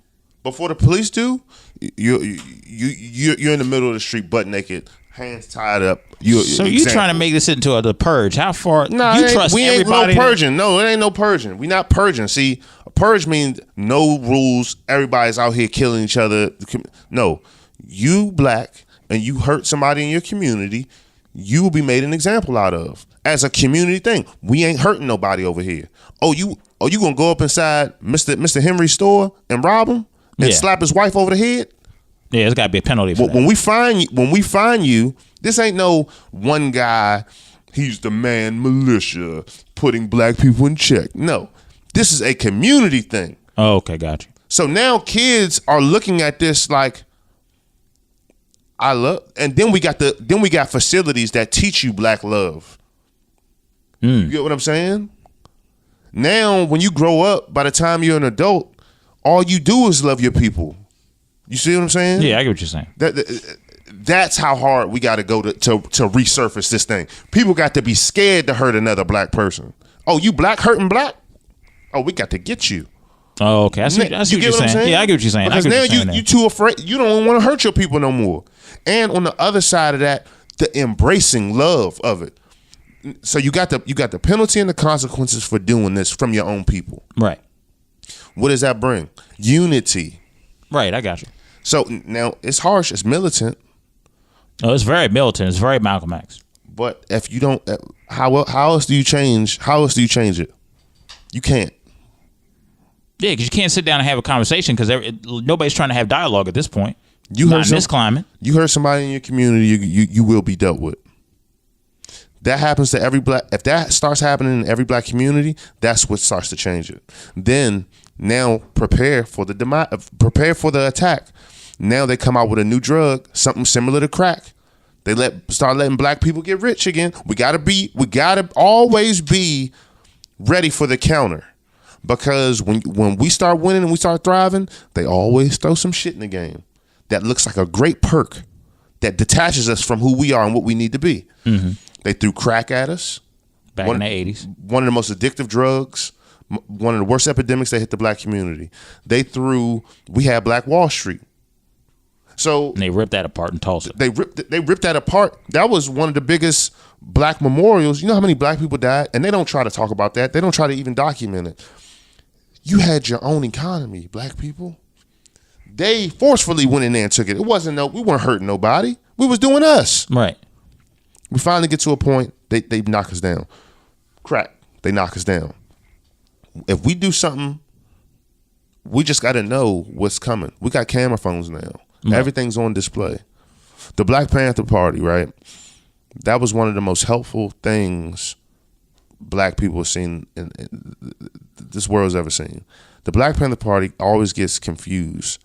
before the police do. You're in the middle of the street, butt naked, hands tied up. You
trying to make this into the purge? How far?
No,
you trust
we ain't
everybody?
No purging. No, it ain't no purging. We not purging. See, a purge means no rules. Everybody's out here killing each other. No, you black and you hurt somebody in your community, you will be made an example out of as a community thing. We ain't hurting nobody over here. You gonna go up inside Mr. Henry's store and rob him and slap his wife over the head?
Yeah, there's got to be a penalty for that.
When we find you, this ain't no one guy. He's the man militia putting black people in check. No, this is a community thing.
Oh, okay, got you.
So now kids are looking at this like, I love, and then we got facilities that teach you black love. You get what I'm saying? Now, when you grow up, by the time you're an adult, all you do is love your people. You see what I'm saying?
Yeah, I get what you're saying.
That's how hard we got to go to resurface this thing. People got to be scared to hurt another black person. Oh, you black hurting black? Oh, we got to get you.
Oh, okay. I see what you're saying. Yeah, I get what you're saying.
Because now you too afraid. You don't want to hurt your people no more. And on the other side of that, the embracing love of it. So you got the penalty and the consequences for doing this from your own people.
Right.
What does that bring? Unity.
Right, I got you.
So now it's harsh. It's militant.
Oh, it's very militant. It's very Malcolm X.
But if you don't, how else do you change? How else do you change it? You can't.
Yeah, because you can't sit down and have a conversation because nobody's trying to have dialogue at this point.
You
heard in this climate.
You heard somebody in your community, you will be dealt with. That happens to every black. If that starts happening in every black community, that's what starts to change it. Then now prepare for the attack. Now they come out with a new drug, something similar to crack. They start letting black people get rich again. We gotta always be ready for the counter. Because when we start winning and we start thriving, they always throw some shit in the game that looks like a great perk that detaches us from who we are and what we need to be. Mm-hmm. They threw crack at us.
Back in the 80s.
One of the most addictive drugs, one of the worst epidemics that hit the black community. We had Black Wall Street. So
and they ripped that apart in Tulsa.
They ripped that apart. That was one of the biggest black memorials. You know how many black people died? And they don't try to talk about that. They don't try to even document it. You had your own economy, black people. They forcefully went in there and took it. We weren't hurting nobody. We was doing us.
Right.
We finally get to a point, they knock us down. Crack, they knock us down. If we do something, we just got to know what's coming. We got camera phones now. Right. Everything's on display. The Black Panther Party, right? that was one of the most helpful things black people have seen in this world's ever seen. The Black Panther Party always gets confused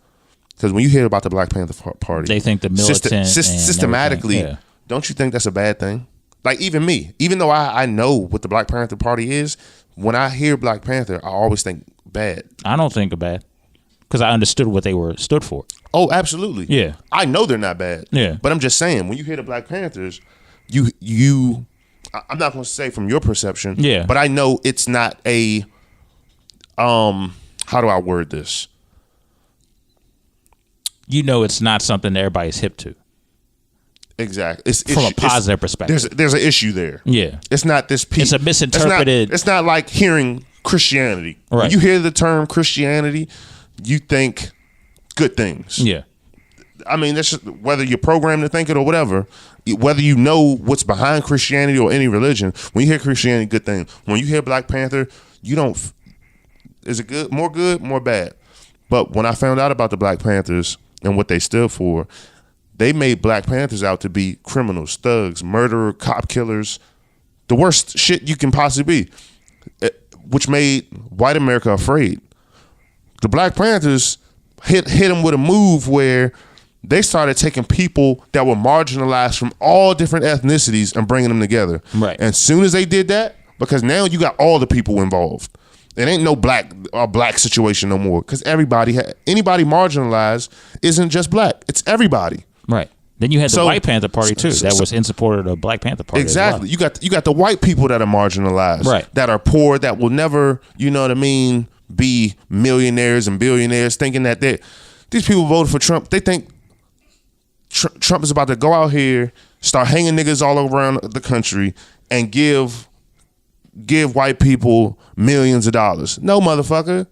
because when you hear about the Black Panther Party,
they think the militant
systematically. Don't you think that's a bad thing? Like even me, even though I know what the Black Panther Party is, when I hear Black Panther, I always think bad.
I don't think bad because I understood what they stood for.
Oh, absolutely.
Yeah,
I know they're not bad.
Yeah,
but I'm just saying when you hear the Black Panthers, I'm not going to say from your perception.
Yeah,
but I know it's not a how do I word this?
You know, it's not something that everybody's hip to.
Exactly. It's
from a positive perspective.
There's an issue there.
Yeah.
It's not this piece.
It's a misinterpreted.
It's not like hearing Christianity.
Right.
When you hear the term Christianity, you think good things.
Yeah.
I mean, that's just, whether you're programmed to think it or whatever, whether you know what's behind Christianity or any religion, when you hear Christianity, good thing. When you hear Black Panther, you don't. Is it good, more bad? But when I found out about the Black Panthers and what they stood for, they made Black Panthers out to be criminals, thugs, murderer, cop killers, the worst shit you can possibly be, which made white America afraid. The Black Panthers hit them with a move where they started taking people that were marginalized from all different ethnicities and bringing them together.
Right.
And as soon as they did that, because now you got all the people involved. It ain't no black situation no more because anybody marginalized isn't just black. It's everybody.
Right. Then you had the White Panther Party too, that was in support of the Black Panther Party.
Exactly.
Well.
You got the white people that are marginalized,
right? That
are poor, that will never, you know what I mean, be millionaires and billionaires, thinking that these people voted for Trump. They think Trump is about to go out here, start hanging niggas all around the country, and give white people millions of dollars. No, motherfucker.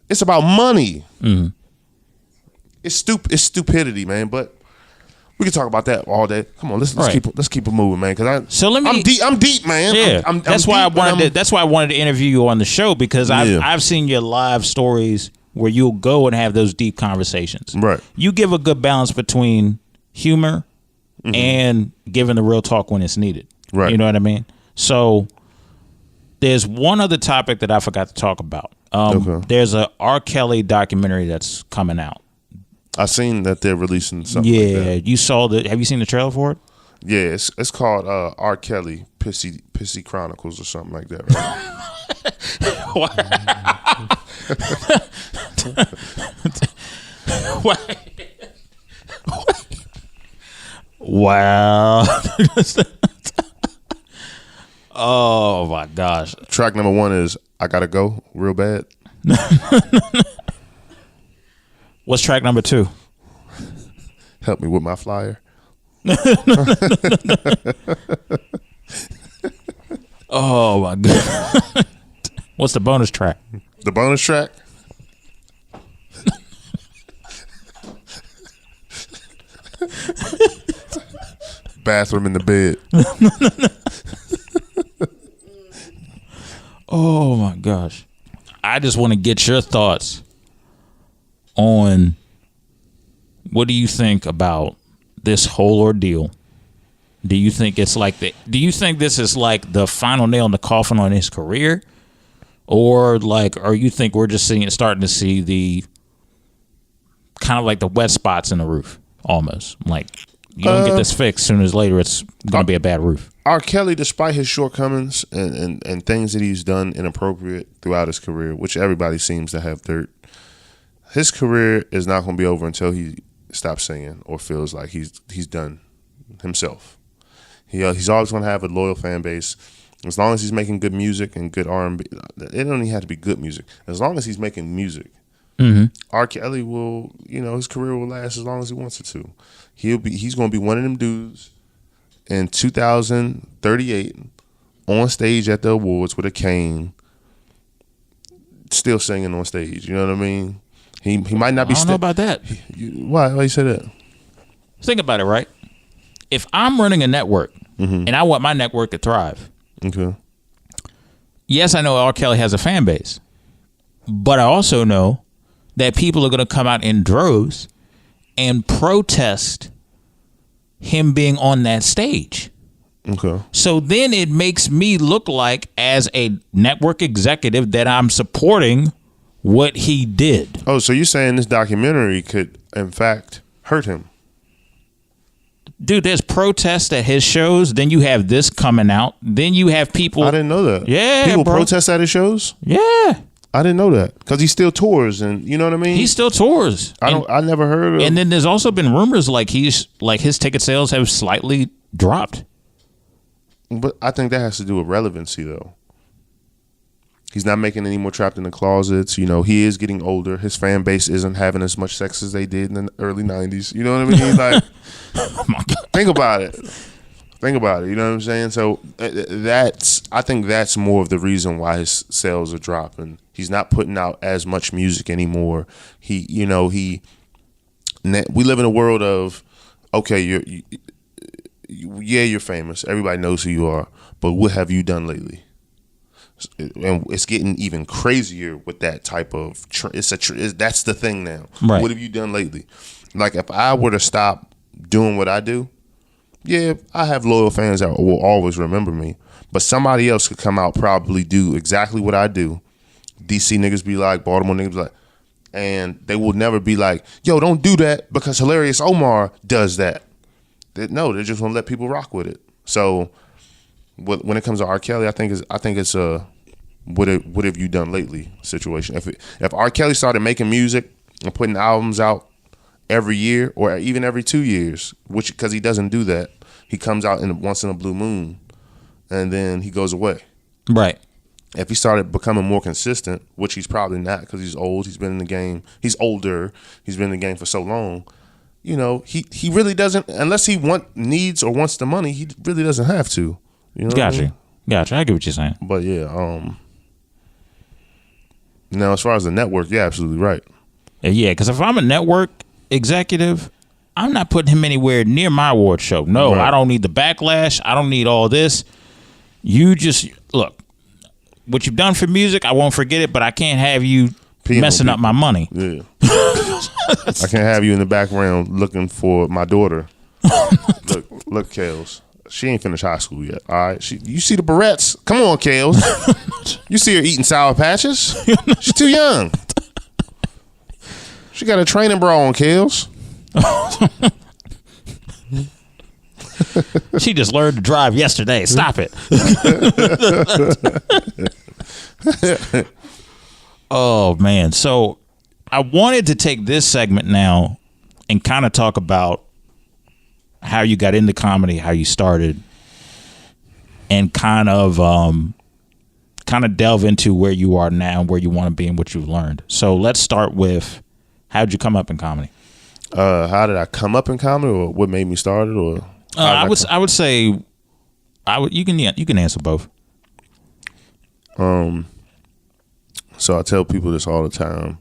It's about money.
Mm-hmm.
It's stupidity, man. But we can talk about that all day. Come on, let's keep it moving, man. Because I'm deep, man.
Yeah, that's why I wanted to interview you on the show because I've seen your live stories where you'll go and have those deep conversations.
Right.
You give a good balance between humor and giving the real talk when it's needed.
Right.
You know what I mean? So there's one other topic that I forgot to talk about. There's a R. Kelly documentary that's coming out.
I seen that they're releasing something. Yeah, like that.
You saw have you seen the trailer for it?
Yeah, it's called R. Kelly Pissy Chronicles or something like that,
right? Wow. Oh my gosh.
Track number 1 is I Gotta Go Real Bad.
What's track number 2?
Help me with my flyer.
Oh my god. What's the bonus track?
The bonus track? Bathroom in the bed.
Oh my gosh. I just want to get your thoughts on what do you think about this whole ordeal? Do you think it's do you think this is like the final nail in the coffin on his career? Or you think we're just starting to see the kind of like the wet spots in the roof almost? Like you don't get this fixed, sooner or later it's going to be a bad roof.
R. Kelly, despite his shortcomings and things that he's done inappropriate throughout his career, which everybody seems to have dirt, his career is not going to be over until he stops singing or feels like he's done himself. He's always going to have a loyal fan base. As long as he's making good music and good R&B, it don't even have to be good music. As long as he's making music, R. Kelly will, his career will last as long as he wants it to. He's going to be one of them dudes in 2038 on stage at the awards with a cane, still singing on stage. You know what I mean? He might not be.
I don't know about that.
Why you say that?
Think about it, right? If I'm running a network and I want my network to thrive,
okay.
Yes, I know R. Kelly has a fan base, but I also know that people are going to come out in droves and protest him being on that stage.
Okay.
So then it makes me look like, as a network executive, that I'm supporting what he did.
Oh, so you're saying this documentary could, in fact, hurt him?
Dude, there's protests at his shows. Then you have this coming out. Then you have people.
I didn't know that.
Yeah,
people
bro.
protest at his shows.
Yeah,
I didn't know that because he still tours, and you know what I mean.
he still tours.
I never heard of.
And then there's also been rumors like his ticket sales have slightly dropped.
But I think that has to do with relevancy, though. He's not making any more Trapped in the Closets. You know, he is getting older. His fan base isn't having as much sex as they did in the early 90s. You know what I mean? Like,
Oh my God.
think about it. Think about it. You know what I'm saying? So I think that's more of the reason why his sales are dropping. He's not putting out as much music anymore. We live in a world of, okay, you're famous. Everybody knows who you are. But what have you done lately? And it's getting even crazier with that type of. That's the thing now.
Right.
What have you done lately? Like, if I were to stop doing what I do, yeah, I have loyal fans that will always remember me. But somebody else could come out, probably do exactly what I do. DC niggas be like, Baltimore niggas be like, and they will never be like, yo, don't do that because Hilarious Omar does that. No, they're just gonna let people rock with it. So when it comes to R. Kelly, I think it's a what have you done lately situation. If R. Kelly started making music and putting albums out every year or even every 2 years, which because he doesn't do that, he comes out once in a blue moon, and then he goes away.
Right.
If he started becoming more consistent, which he's probably not because he's old, he's been in the game, he's older, he's been in the game for so long. You know, he really doesn't, unless he needs or wants the money, he really doesn't have to. You know
Gotcha. I get what you're saying.
But yeah, now as far as the network, you're absolutely right.
Yeah, because if I'm a network executive, I'm not putting him anywhere near my award show. No,
Right.
I don't need the backlash. I don't need all this. You just, look, what you've done for music, I won't forget it, but I can't have you messing up my money.
Yeah. I can't have you in the background looking for my daughter. Look, Kales. She ain't finished high school yet. All right, you see the barrettes? Come on, Kales. You see her eating Sour Patches? She's too young. She got a training bra on, Kales.
She just learned to drive yesterday. Stop it. Oh man, so I wanted to take this segment now and kind of talk about how you got into comedy, how you started, and kind of delve into where you are now, where you want to be, and what you've learned. So let's start with, how'd you come up in comedy?
How did I come up in comedy, or what made me start it, or
I would say you can answer both.
So I tell people this all the time.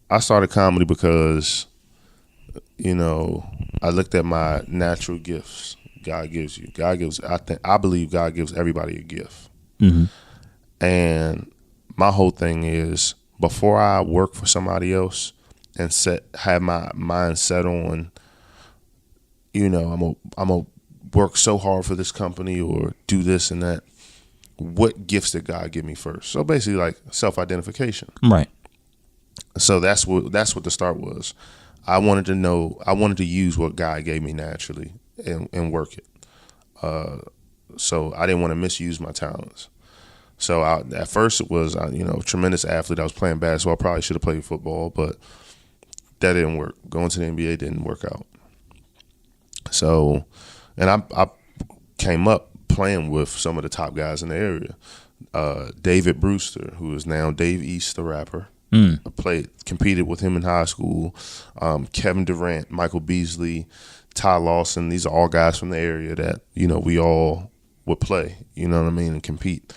I started comedy because, you know, I looked at my natural gifts God gives you. I believe God gives everybody a gift.
Mm-hmm.
And my whole thing is, before I work for somebody else and have my mind set on, you know, I'm gonna work so hard for this company or do this and that, what gifts did God give me first? So basically, like, self-identification.
Right.
So that's what the start was. I wanted to use what God gave me naturally and work it. So I didn't want to misuse my talents. So at first it was, tremendous athlete. I was playing basketball. I probably should have played football, but that didn't work. Going to the NBA didn't work out. So, and I came up playing with some of the top guys in the area. David Brewster, who is now Dave East, the rapper. I competed with him in high school. Kevin Durant, Michael Beasley, Ty Lawson. These are all guys from the area that, you know, we all would play, you know what I mean, and compete.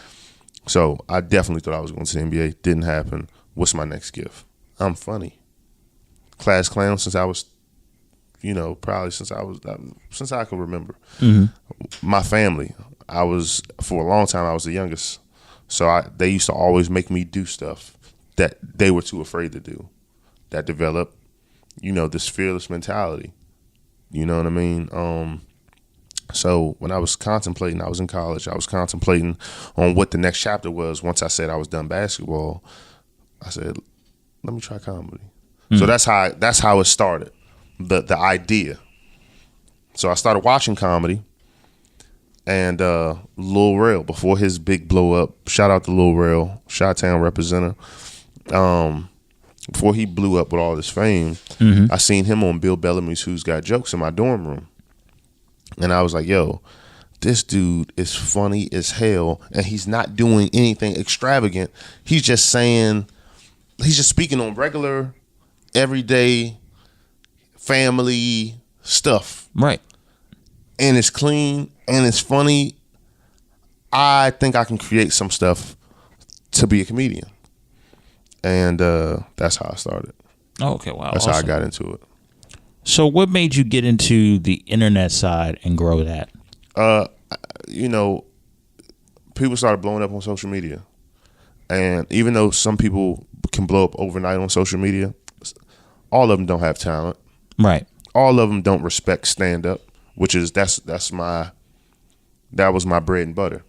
So I definitely thought I was going to the NBA. Didn't happen. What's my next gift? I'm funny. Class clown since I was, probably since I can remember. Mm-hmm. My family, for a long time, I was the youngest. So they used to always make me do stuff that they were too afraid to do. That developed, this fearless mentality. You know what I mean? So when I was contemplating, I was in college, I was contemplating on what the next chapter was. Once I said I was done basketball, I said, let me try comedy. So that's how it started, the idea. So I started watching comedy, and Lil Rel, before his big blow up, shout out to Lil Rel, Chi-Town representative. Before he blew up with all this fame, I seen him on Bill Bellamy's Who's Got Jokes in my dorm room. And I was like, yo, this dude is funny as hell, and he's not doing anything extravagant. He's just speaking on regular, everyday, family stuff.
Right.
And it's clean, and it's funny. I think I can create some stuff to be a comedian. And that's how I started.
Oh, okay, wow.
That's
awesome.
how I got into it.
So what made you get into the internet side and grow that?
People started blowing up on social media. And even though some people can blow up overnight on social media, all of them don't have talent.
Right.
All of them don't respect stand-up, which is that was my bread and butter.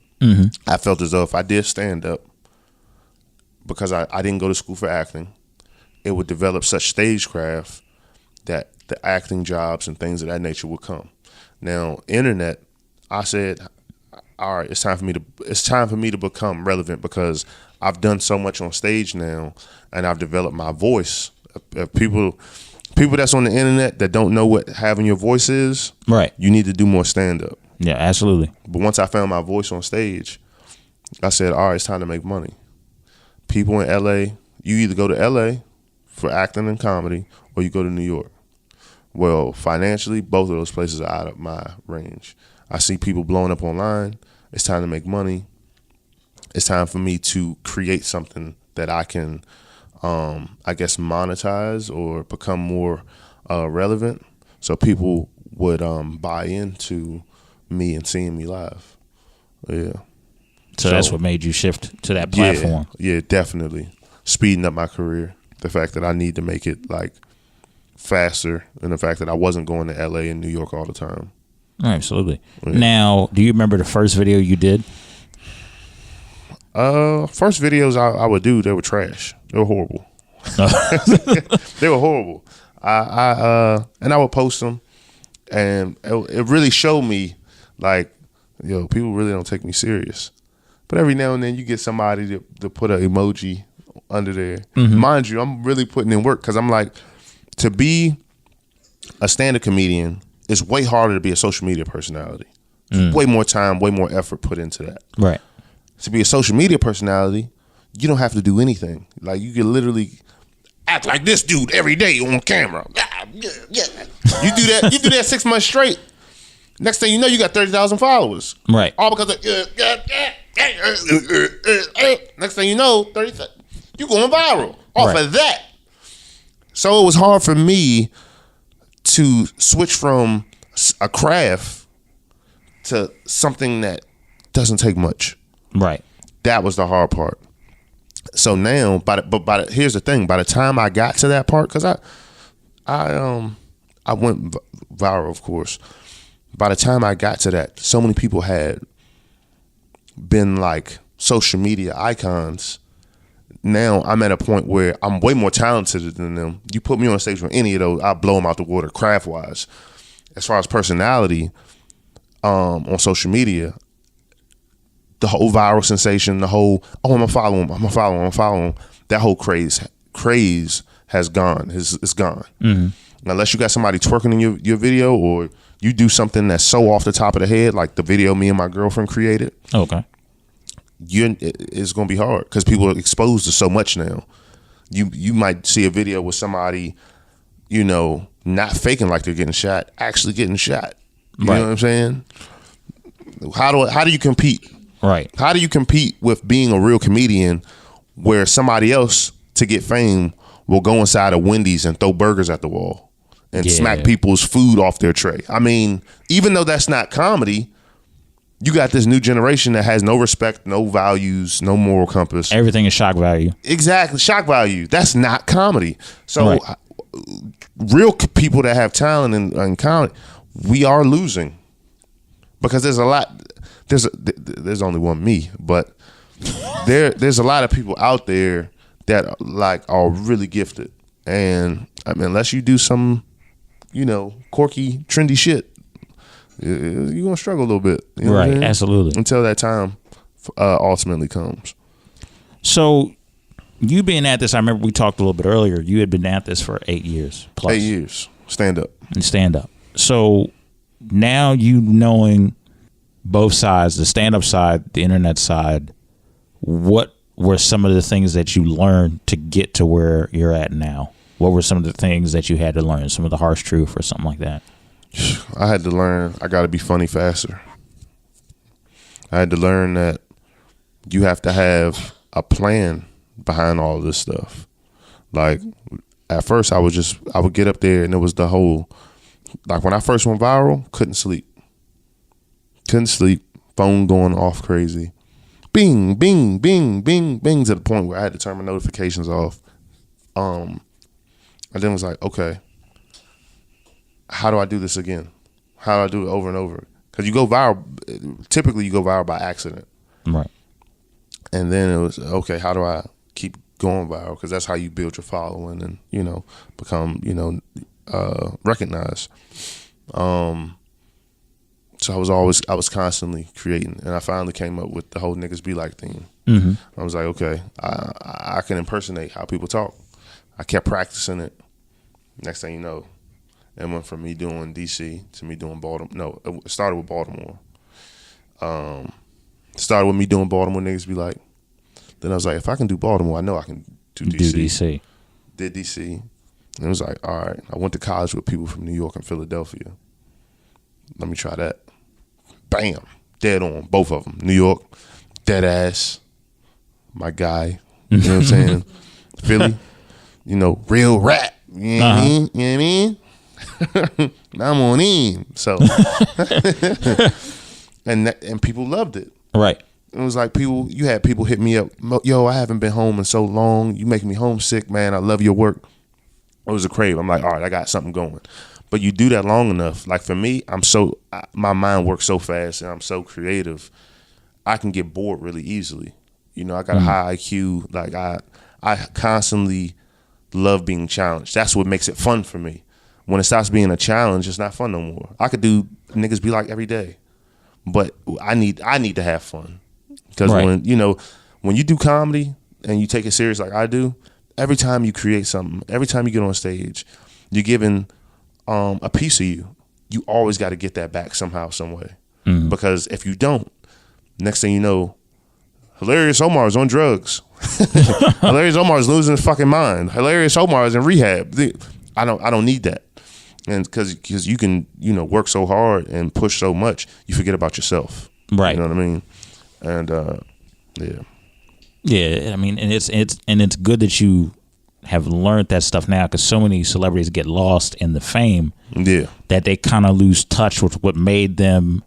I felt as though if I did stand-up, because I didn't go to school for acting, it would develop such stagecraft that the acting jobs and things of that nature would come. Now, internet, I said, all right, it's time for me to become relevant, because I've done so much on stage now, and I've developed my voice. People that's on the internet that don't know what having your voice is,
right,
you need to do more stand-up.
Yeah, absolutely.
But once I found my voice on stage, I said, all right, it's time to make money. People in LA, you either go to LA for acting and comedy, or you go to New York. Well, financially, both of those places are out of my range. I see people blowing up online. It's time to make money. It's time for me to create something that I can, monetize or become more relevant, so people would buy into me and seeing me live. Yeah.
So that's what made you shift to that platform.
Yeah, definitely. Speeding up my career. The fact that I need to make it like faster, and the fact that I wasn't going to LA and New York all the time.
Absolutely.
Yeah.
Now, do you remember the first video you did?
First videos I would do, they were trash. They were horrible. They were horrible. And I would post them, and it really showed me, like, yo, people really don't take me serious. But every now and then you get somebody to put an emoji under there. Mind you, I'm really putting in work, because I'm like, to be a stand-up comedian is way harder to be a social media personality. Way more time, way more effort put into that.
Right.
To be a social media personality, you don't have to do anything. Like, you can literally act like this dude every day on camera. Yeah. You do that 6 months straight. Next thing you know, you got 30,000 followers.
Right.
All because of next thing you know, you going viral off of that. So it was hard for me to switch from a craft to something that doesn't take much.
Right.
That was the hard part. So now, here's the thing. By the time I got to that part, because I went viral, of course. By the time I got to that, so many people had been like social media icons. Now I'm at a point where I'm way more talented than them. You put me on stage with any of those, I'll blow them out the water craft-wise. As far as personality, on social media, the whole viral sensation, the whole, I'm gonna follow him, that whole craze has gone. It's gone. Unless you got somebody twerking in your video, or you do something that's so off the top of the head, like the video me and my girlfriend created.
Okay.
It's gonna be hard, because people are exposed to so much now. You might see a video with somebody, not faking like they're getting shot, actually getting shot. You know what I'm saying? How do you compete?
Right.
How do you compete with being a real comedian, where somebody else, to get fame, will go inside a Wendy's and throw burgers at the wall and smack people's food off their tray? I mean, even though that's not comedy, you got this new generation that has no respect, no values, no moral compass.
Everything is shock value.
Exactly. Shock value. That's not comedy. So real people that have talent in comedy, we are losing, because there's a lot. There's only one me, but there's a lot of people out there that like are really gifted, and I mean, unless you do some, quirky, trendy shit, you're gonna struggle a little bit. You know
right,
what I mean?
Absolutely.
Until that time ultimately comes.
So, you being at this, I remember we talked a little bit earlier. You had been at this for 8 years plus.
8 years, stand up.
And stand up. So now you knowing both sides, the stand up side, the internet side, what were some of the things that you learned to get to where you're at now? What were some of the things that you had to learn? Some of the harsh truth or something like that?
I had to learn I got to be funny faster. I had to learn that you have to have a plan behind all this stuff. Like at first I would get up there and it was the whole, like when I first went viral, couldn't sleep, phone going off crazy, bing, bing, bing, bing, bing, to the point where I had to turn my notifications off. And then it was like, okay, how do I do this again? How do I do it over and over? Because you go viral, typically you go viral by accident.
Right.
And then it was, okay, how do I keep going viral? Because that's how you build your following and, become, recognized. So I was constantly creating, and I finally came up with the whole niggas be like thing.
Mm-hmm.
I was like, okay, I can impersonate how people talk. I kept practicing it. Next thing you know, it went from me doing DC to me doing Baltimore. No, it started with Baltimore. Started with me doing Baltimore, niggas be like. Then I was like, if I can do Baltimore, I know I can do DC. Did DC. And it was like, all right, I went to college with people from New York and Philadelphia. Let me try that. Bam. Dead on. Both of them. New York, dead ass. My guy. You know what I'm saying? Philly, real rap. You know what I mean? You know what I mean? I'm on him. So, and people loved it.
Right.
It was like you had people hit me up. Yo, I haven't been home in so long. You make me homesick, man. I love your work. It was a crave. I'm like, all right, I got something going. But you do that long enough. Like for me, my mind works so fast and I'm so creative. I can get bored really easily. I got a high IQ. Like I constantly love being challenged. That's what makes it fun for me. When it stops being a challenge, it's not fun no more. I could do niggas be like every day, but I need to have fun. Because when you do comedy and you take it serious like I do, every time you create something, every time you get on stage, you're giving a piece of you. You always got to get that back somehow, some way. Mm-hmm. Because if you don't, next thing you know, Hilarious Omar is on drugs. Hilarious Omar is losing his fucking mind. Hilarious Omar is in rehab. I don't need that. And because you can work so hard and push so much, you forget about yourself.
Right.
You know what I mean? And
yeah. I mean, and it's good that you have learned that stuff now, because so many celebrities get lost in the fame.
Yeah. That
they kind of lose touch with what made them,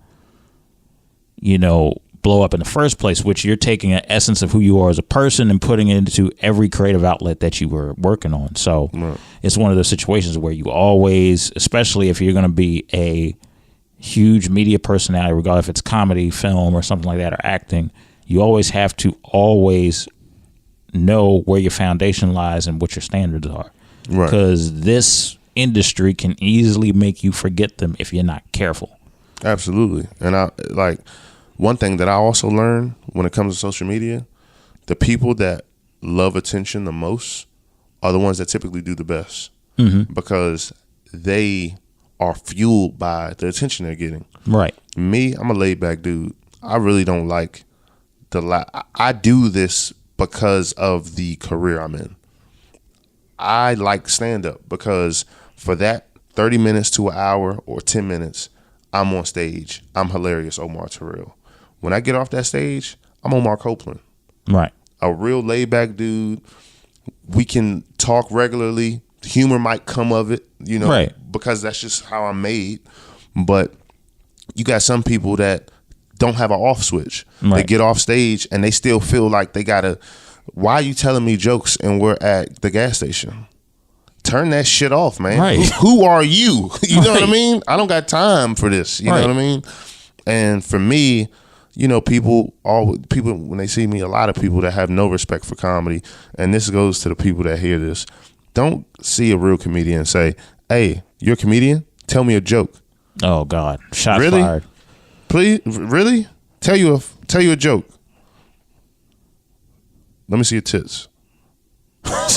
blow up in the first place, which you're taking an essence of who you are as a person and putting it into every creative outlet that you were working on. So right. It's one of those situations where you always, especially if you're going to be a huge media personality, regardless if it's comedy, film, or something like that, or acting, you always have to always know where your foundation lies and what your standards are. Right. Because this industry can easily make you forget them if you're not careful.
Absolutely. And one thing that I also learned when it comes to social media, the people that love attention the most are the ones that typically do the best. Mm-hmm. Because they are fueled by the attention they're getting. Right. Me, I'm a laid back dude. I really don't like I do this because of the career I'm in. I like stand up because for that 30 minutes to an hour or 10 minutes, I'm on stage. I'm Hilarious Omar Terrell. When I get off that stage, I'm Omar Copeland. Right. A real laid back dude. We can talk regularly. Humor might come of it, right. Because that's just how I'm made. But you got some people that don't have an off switch. Right. They get off stage and they still feel like they gotta, why are you telling me jokes and we're at the gas station? Turn that shit off, man. Right. Who are you? You know what I mean? I don't got time for this. You know what I mean? And for me, people when they see me, a lot of people that have no respect for comedy, and this goes to the people that hear this, don't see a real comedian and say, "Hey, you're a comedian? Tell me a joke."
Oh God, shots
really?
fired.
Please, really? Tell you a joke. Let me see your tits.
Are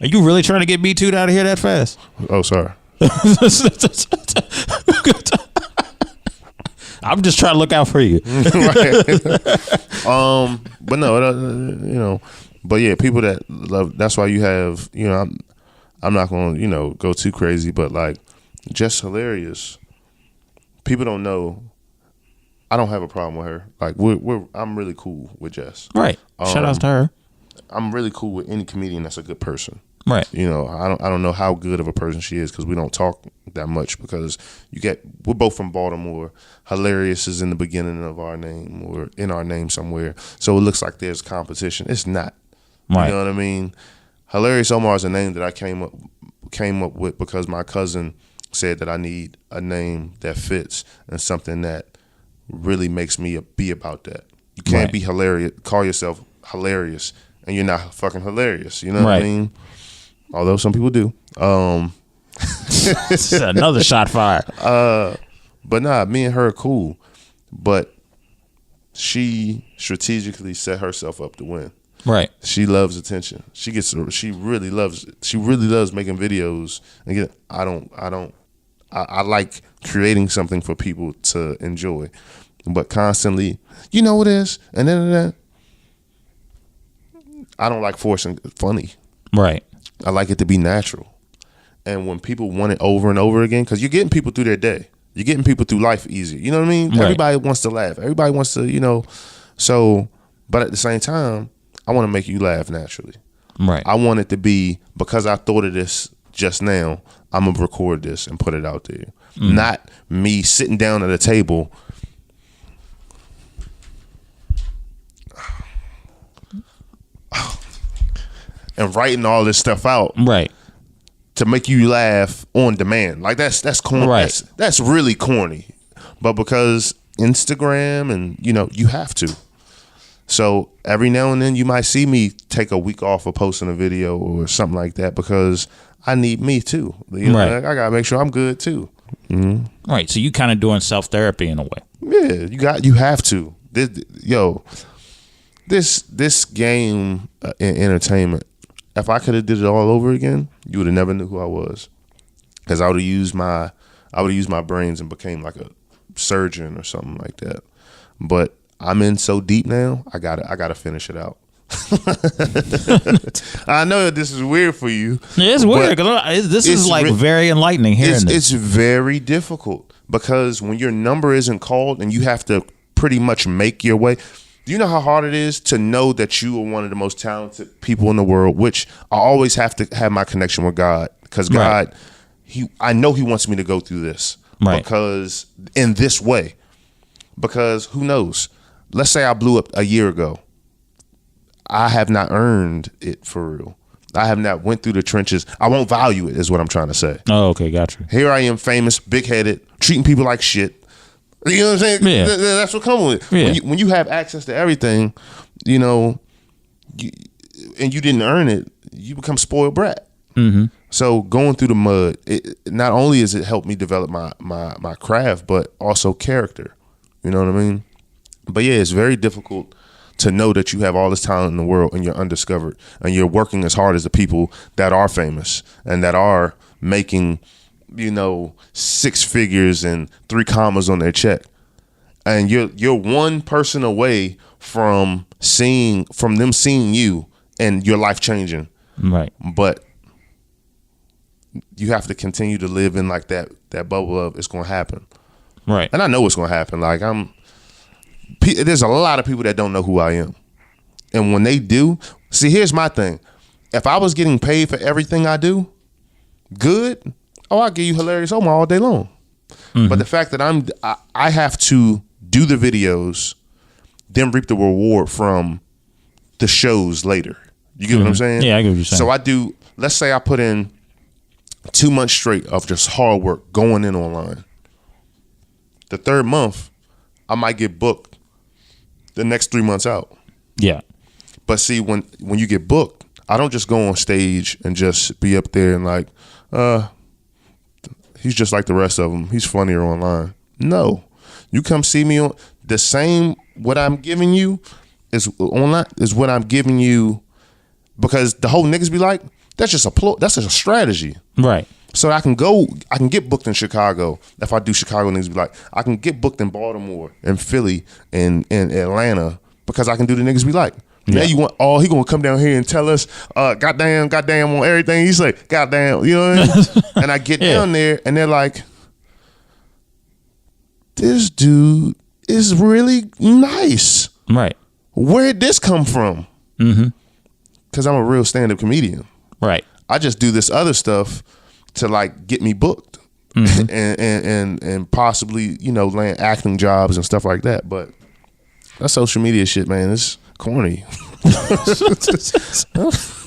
you really trying to get Me Too'd out of here that fast?
Oh, sorry.
I'm just trying to look out for you.
But no, but yeah, people that love. That's why you have, I'm not going to, go too crazy, but like, Jess Hilarious. People don't know. I don't have a problem with her. Like I'm really cool with Jess.
Right. Shout outs to her.
I'm really cool with any comedian that's a good person.
Right.
I don't know how good of a person she is because we don't talk that much because we're both from Baltimore. Hilarious is in the beginning of our name or in our name somewhere. So it looks like there's competition. It's not.
Right.
You know what I mean? Hilarious Omar is a name that I came up with because my cousin said that I need a name that fits and something that really makes me be about that. You can't be hilarious, call yourself hilarious, and you're not fucking hilarious. You know what I mean? Although some people do.
Another shot fired.
But nah, me and her are cool. But she strategically set herself up to win.
Right.
She loves attention. She really loves making videos. And I like creating something for people to enjoy. But constantly, you know what it is? And then I don't like forcing funny.
Right.
I like it to be natural. And when people want it over and over again, because you're getting people through their day. You're getting people through life easier. You know what I mean? Right. Everybody wants to laugh. Everybody wants to, so, but at the same time, I want to make you laugh naturally.
Right.
I want it to be, because I thought of this just now, I'm going to record this and put it out there. Not me sitting down at a table and writing all this stuff out.
Right.
To make you laugh on demand. Like that's corny.
Right.
That's really corny. But because Instagram and you have to. So every now and then you might see me take a week off of posting a video or something like that because I need me too. Right. I gotta make sure I'm good too. Mm-hmm.
Right. So you kind of doing self-therapy in a way.
Yeah, you have to. This game in entertainment, if I could have did it all over again, you would have never knew who I was, because I would have used my brains and became like a surgeon or something like that. But I'm in so deep now, I gotta finish it out. I know that this is weird for you.
Yeah, it's weird because this is like very enlightening hearing this.
It's very difficult because when your number isn't called and you have to pretty much make your way. Do you know how hard it is to know that you are one of the most talented people in the world, which I always have to have my connection with God, because God, I know he wants me to go through this because in this way, because who knows? Let's say I blew up a year ago. I have not earned it for real. I have not went through the trenches. I won't value it is what I'm trying to say.
Oh, okay. Gotcha.
Here I am, famous, big-headed, treating people like shit. You know what I'm saying?
Yeah.
That's what comes with it.
Yeah.
When you have access to everything, and you didn't earn it, you become spoiled brat.
Mm-hmm.
So going through the mud, not only has it helped me develop my craft, but also character. You know what I mean? But yeah, it's very difficult to know that you have all this talent in the world and you're undiscovered and you're working as hard as the people that are famous and that are making 6 figures and 3 commas on their check, and you're one person away from them seeing you and your life changing. Right. But you have to continue to live in like that bubble of it's going to happen. Right. And I know it's going to happen. Like there's a lot of people that don't know who I am, and when they do, see, here's my thing: if I was getting paid for everything I do, good. Oh, I'll give you Hilarious Omar all day long. Mm-hmm. But the fact that I have to do the videos, then reap the reward from the shows later. You get what I'm saying?
Yeah, I get what you're saying.
So I do, let's say I put in 2 months straight of just hard work going in online. the third month, I might get booked the next 3 months out.
Yeah.
But see, when you get booked, I don't just go on stage and just be up there and like, he's just like the rest of them. He's funnier online. No, you come see me on the same. What I'm giving you is online is what I'm giving you, because the whole niggas be like, that's just a strategy,
right?
So I can get booked in Chicago. If I do Chicago, niggas be like, I can get booked in Baltimore and Philly and Atlanta, because I can do the niggas be like. Yeah. Now you want he gonna come down here and tell us goddamn on everything he say, goddamn, you know what I mean? And I get down there and they're like, this dude is really nice.
Right.
Where'd this come from?
Mm-hmm.
Because I'm a real stand-up comedian.
Right.
I just do this other stuff to like get me booked. Mm-hmm. and possibly, you know, land acting jobs and stuff like that. But that social media shit, man, it's corny.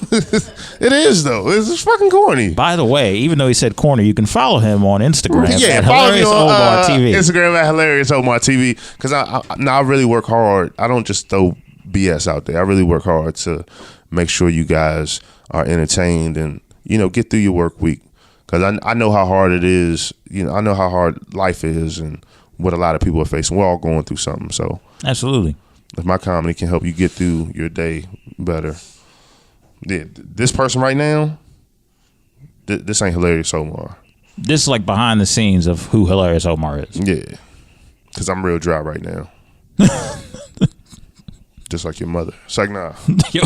It is though. It's fucking corny.
By the way, even though he said corny, you can follow him on Instagram.
Yeah, follow me on Instagram at Hilarious Omar TV. Because I really work hard. I don't just throw BS out there. I really work hard to make sure you guys are entertained and, you know, get through your work week. Because I know how hard it is. You know, I know how hard life is and what a lot of people are facing. We're all going through something. So
absolutely.
If my comedy can help you get through your day better. Yeah, this person right now, this ain't Hilarious Omar.
This is like behind the scenes of who Hilarious Omar is.
Yeah, because I'm real dry right now. Just like your mother. It's like, nah,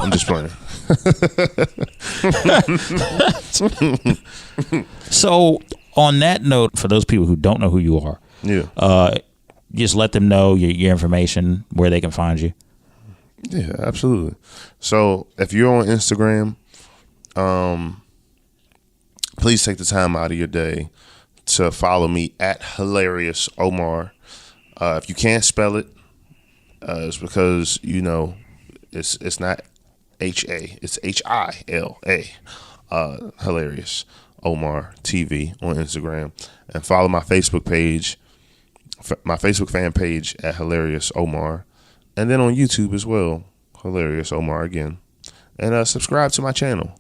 I'm just playing.
So on that note, for those people who don't know who you are, just let them know your information, where they can find you.
Yeah, absolutely. So if you're on Instagram, please take the time out of your day to follow me at Hilarious Omar. If you can't spell it, it's because, you know, it's not H-A, it's H-I-L-A. Hilarious Omar TV on Instagram. And follow my Facebook page, my Facebook fan page at Hilarious Omar, and then on YouTube as well, Hilarious Omar again, and subscribe to my channel.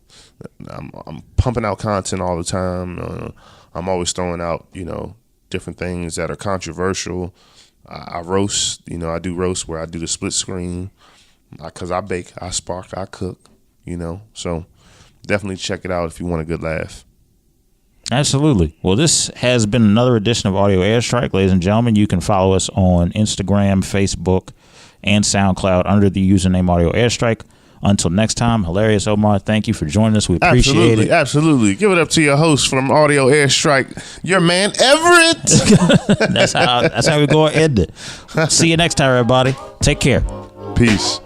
I'm pumping out content all the time. I'm always throwing out, you know, different things that are controversial. I roast, you know, I do roast where I do the split screen, because I bake, I spark, I cook, you know, so definitely check it out if you want a good laugh.
Absolutely. Well, this has been another edition of Audio Airstrike. Ladies and gentlemen, you can follow us on Instagram, Facebook, and SoundCloud under the username Audio Airstrike. Until next time, Hilarious Omar, thank you for joining us. We appreciate it.
Absolutely. Give it up to your host from Audio Airstrike, your man, Everett.
That's how we're going to end it. See you next time, everybody. Take care.
Peace.